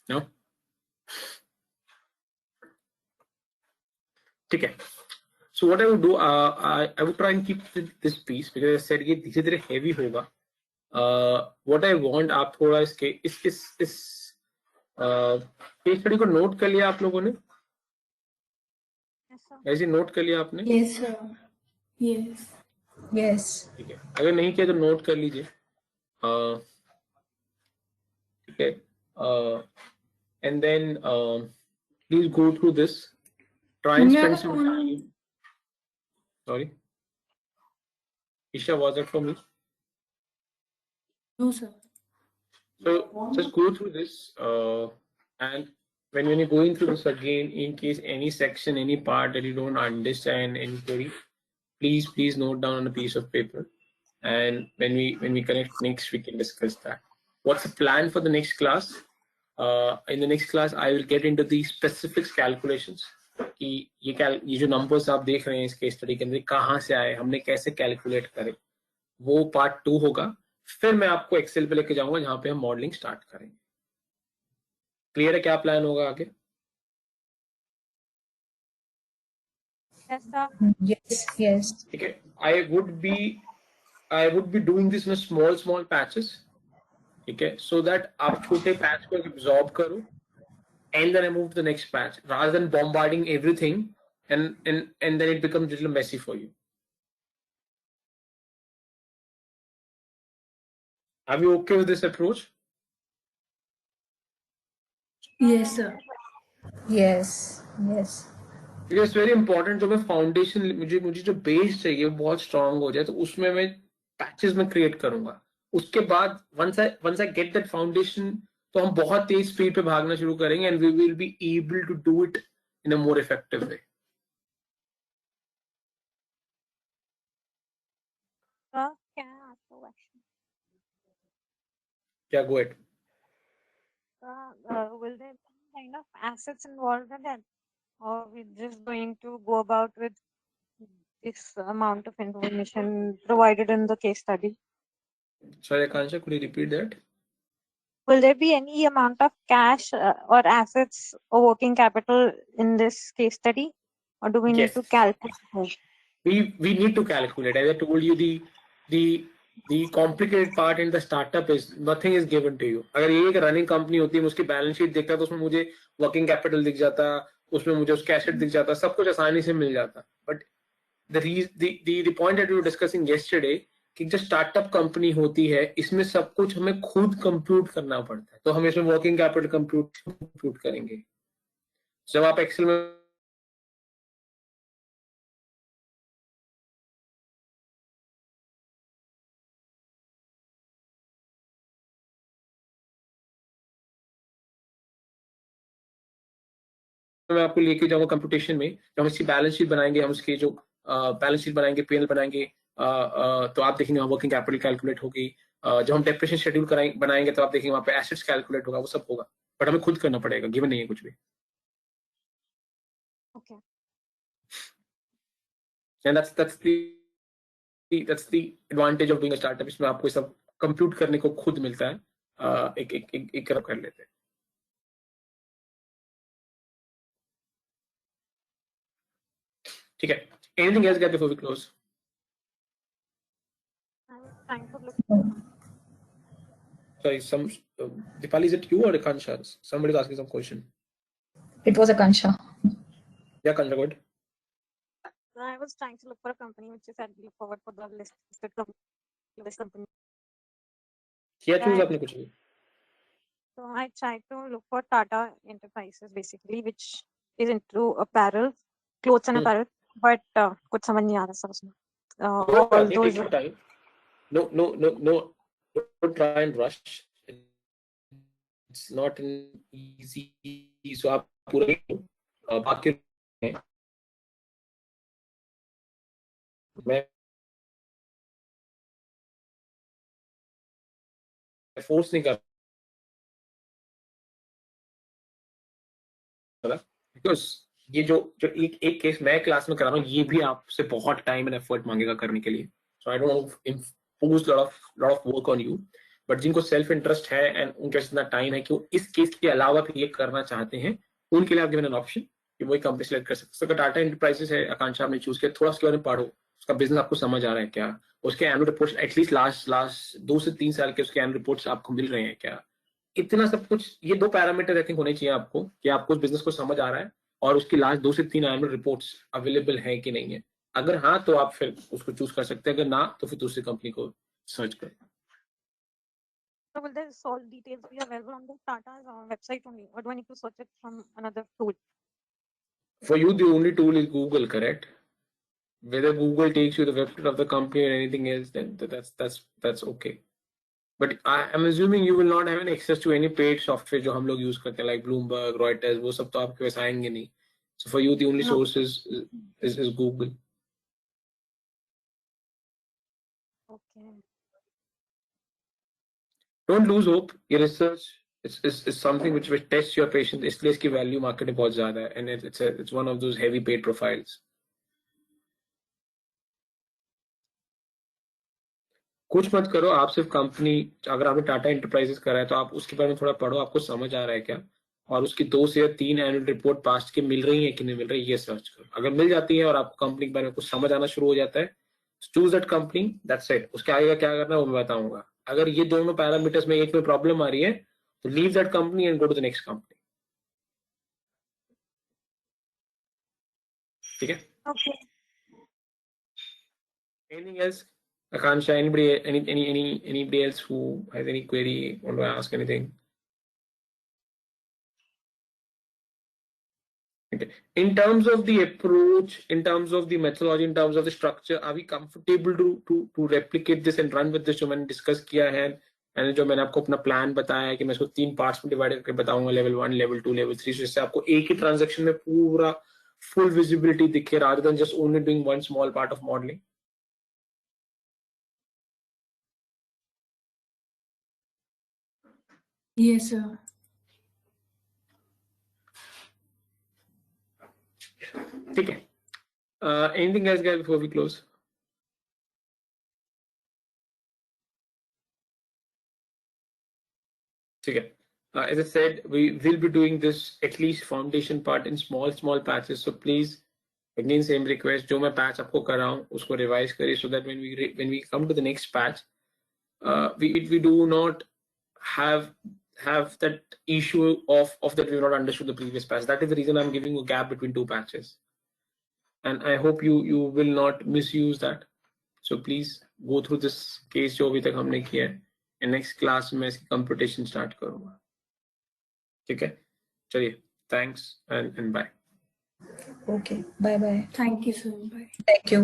नो? ठीक है. So what I would do, I would try and keep this piece because I said ये धीरे धीरे heavy होगा. What I want, आप थोड़ा इसके इस केस स्टडी को नोट कर लिया आप लोगों ने? Yes, sir. ऐसे नोट कर लिया आपने? Yes, sir. Yes. Yes. ठीक है. अगर नहीं किया तो नोट कर लीजिए. ठीक है. And then please go through this. Try and spend some time. Sorry, Isha, was that for me? No, sir. So just go through this, and when you're going through this again, in case any section, any part that you don't understand, any query, please note down on a piece of paper. And when we connect next, we can discuss that. What's the plan for the next class? In the next class, I will get into the specifics calculations. कि ये जो numbers आप देख रहे हैं इस case study के अंदर कहाँ से आए, हमने कैसे कैलकुलेट करे, वो पार्ट 2 होगा. फिर मैं आपको एक्सेल पे लेके जाऊंगा जहां पे हम मॉडलिंग स्टार्ट करेंगे. क्लियर है क्या प्लान होगा आगे? Yes, sir. Yes. Yes. ठीक है. I would be doing this in small patches. ठीक है, so that आप छोटे पैच को absorb करो and then I move to the next patch rather than bombarding everything and then it becomes a little messy for you. Are you okay with this approach? Yes, sir. Yes. Yes. It's very important. जो मैं foundation, मुझे जो base चाहिए वो बहुत strong हो जाए, तो उसमें मैं पैचेस में क्रिएट करूंगा. उसके बाद once I get that foundation, तो हम बहुत तेज स्पीड पे भागना शुरू करेंगे and we will be able to do it in a more effective way. Sir, can I ask a question? Yeah, go ahead. Will there be any kind of assets involved in that, or we're just going to go about with this amount of information provided in the case study? Sorry, Akansha, could you repeat that? Will there be any amount of cash or assets or working capital in this case study, or do we need to Yes. calculate? We need to calculate. As I told you, the complicated part in the startup is nothing is given to you. अगर ये एक running company होती है, मैं उसकी balance sheet देखता तो उसमें मुझे वर्किंग कैपिटल दिख जाता, उसमें मुझे उसका एसेट दिख जाता, सब कुछ आसानी से मिल जाता. But the point that we were discussing yesterday कि जो स्टार्टअप कंपनी होती है, इसमें सब कुछ हमें खुद कंप्यूट करना पड़ता है. तो हम इसमें वर्किंग कैपिटल कंप्यूट करेंगे. जब आप एक्सेल में मैं आपको लेके जाऊंगा कंप्यूटेशन में, जब हम इसकी बैलेंस शीट बनाएंगे, हम उसके जो बैलेंस शीट बनाएंगे, पीएनएल बनाएंगे, तो आप देखेंगे वहाँ वर्किंग कैपिटल कैलकुलेट होगी. जब हम डेप्रिसिएशन शेड्यूल बनाएंगे तो आप देखेंगे वहाँ पे एसेट्स कैलकुलेट होगा, वो सब होगा. बट हमें खुद करना पड़ेगा, गिवन नहीं है कुछ भी. Okay. And that's the advantage of doing a startup. इसमें आपको सब कंप्यूट करने को खुद मिलता है. एक तरफ कर लेते हैं. ठीक है. Anything else guys before we close? I was trying to look. Sorry, Dipali, is it you or Akansha? Somebody's asking some question. It was Akansha. Yeah, Akansha, good. I was trying to look for a company which is look forward for the listed company. किया choose आपने कुछ भी? So I tried to look for Tata Enterprises basically, which is into apparel, clothes and apparel, but कुछ समझ नहीं आ रहा sir उसमें. All those. Take your time. No. Don't try and rush. It's not an easy. So आप पूरा बाकी मैं फोर्स नहीं कर रहा, बिकॉज ये जो एक केस मैं क्लास में करा रहा हूँ, ये भी आपसे बहुत टाइम एंड एफर्ट मांगेगा करने के लिए. So I don't want to impose lot of work on you, but जिनको सेल्फ इंटरेस्ट है एंड उनके पास इतना टाइम है कि वो इस केस के अलावा भी ये करना चाहते हैं, उनके लिए आप गिवन एन ऑप्शन कि वही कंपनी सेलेक्ट कर सकते हैं. अगर टाटा एंटरप्राइजेस है, आकांक्षा आपने चूज किया, थोड़ा उसके बारे में पढ़ो, उसका बिजनेस आपको समझ आ रहा है क्या, उसके एनुअल रिपोर्ट्स एटलीस्ट लास्ट 2 से 3 साल के उसके एनुअल रिपोर्ट्स आपको मिल रहे हैं क्या, इतना सब कुछ. ये 2 पैरामीटर आई थिंक होने चाहिए आपको कि आपको उस बिजनेस को समझ आ रहा है और उसकी लास्ट 2 से 3 एनुअल रिपोर्ट्स अवेलेबल है कि नहीं है. अगर हाँ तो आप फिर उसको चूज कर सकते हैं, अगर ना तो फिर दूसरी कंपनी को सर्च करें. So will this all details be available on the Tata's website only, or do I need to search it from another tool? For you, the only tool is Google, correct? Whether Google takes you the website of the company or anything else, then that's okay. But I'm assuming you will not have any access to any paid software जो हम लोग use करते हैं, like Bloomberg, Reuters, वो सब तो आपके पास आएंगे नहीं. So for you, the only source is Google. Okay. Don't lose hope. Your research is something which tests your patience. इसलिए इसकी value market में बहुत ज़्यादा है, and it's one of those heavy paid profiles. कुछ मत करो, आप सिर्फ कंपनी, अगर आपने टाटा एंटरप्राइजेस करा है तो आप उसके बारे में थोड़ा पढ़ो, आपको समझ आ रहा है क्या, और उसकी 2 से 3 एनुअल रिपोर्ट पास्ट के मिल रही है कि नहीं मिल रही, ये सर्च करो. अगर मिल जाती है और आपको कंपनी के बारे में कुछ समझ आना शुरू हो जाता है, choose that company, that's it. उसके आगे का क्या करना है वो मैं बताऊंगा. अगर ये दोनों पैरामीटर्स में एक में प्रॉब्लम आ रही है तो leave that company and go to the next company. ठीक है. Okay. Anything else? Akansha, anybody else who has any query, want to ask anything? Okay. In terms of the approach, in terms of the methodology, in terms of the structure, are we comfortable to replicate this and run with this जो मैंने discuss किया है, मैंने जो मैंने आपको अपना plan बताया है कि मैं इसको 3 पार्ट्स में डिवाइड करके बताऊंगा, लेवल 1, लेवल 2, लेवल 3, जिससे आपको एक ही ट्रांजैक्शन में पूरा full visibility दिखे rather than just only doing one small part of modeling. Yes, sir. ठीक है. Anything else guys before we close? ठीक है. As I said, we will be doing this at least foundation part in small patches. So please Again, same request, जो मैं patch आपको कर रहा हूँ उसको revise करिए, so that when we come to the next patch, we do not have that issue of that we have not understood the previous patch. That is the reason I'm giving a gap between two patches, and I hope you will not misuse that. So please go through this case जो अभी तक हमने किया है, and next class में इसकी computation start करूँगा. ठीक है, चलिए, thanks and bye. Okay. Bye bye. Thank you, sir. Bye. Thank you.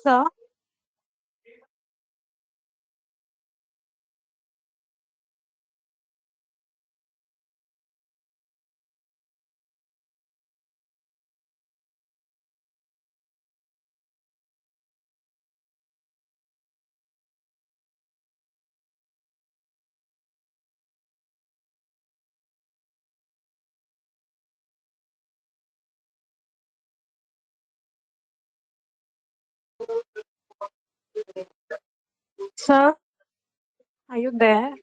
Sir, sir, are you there?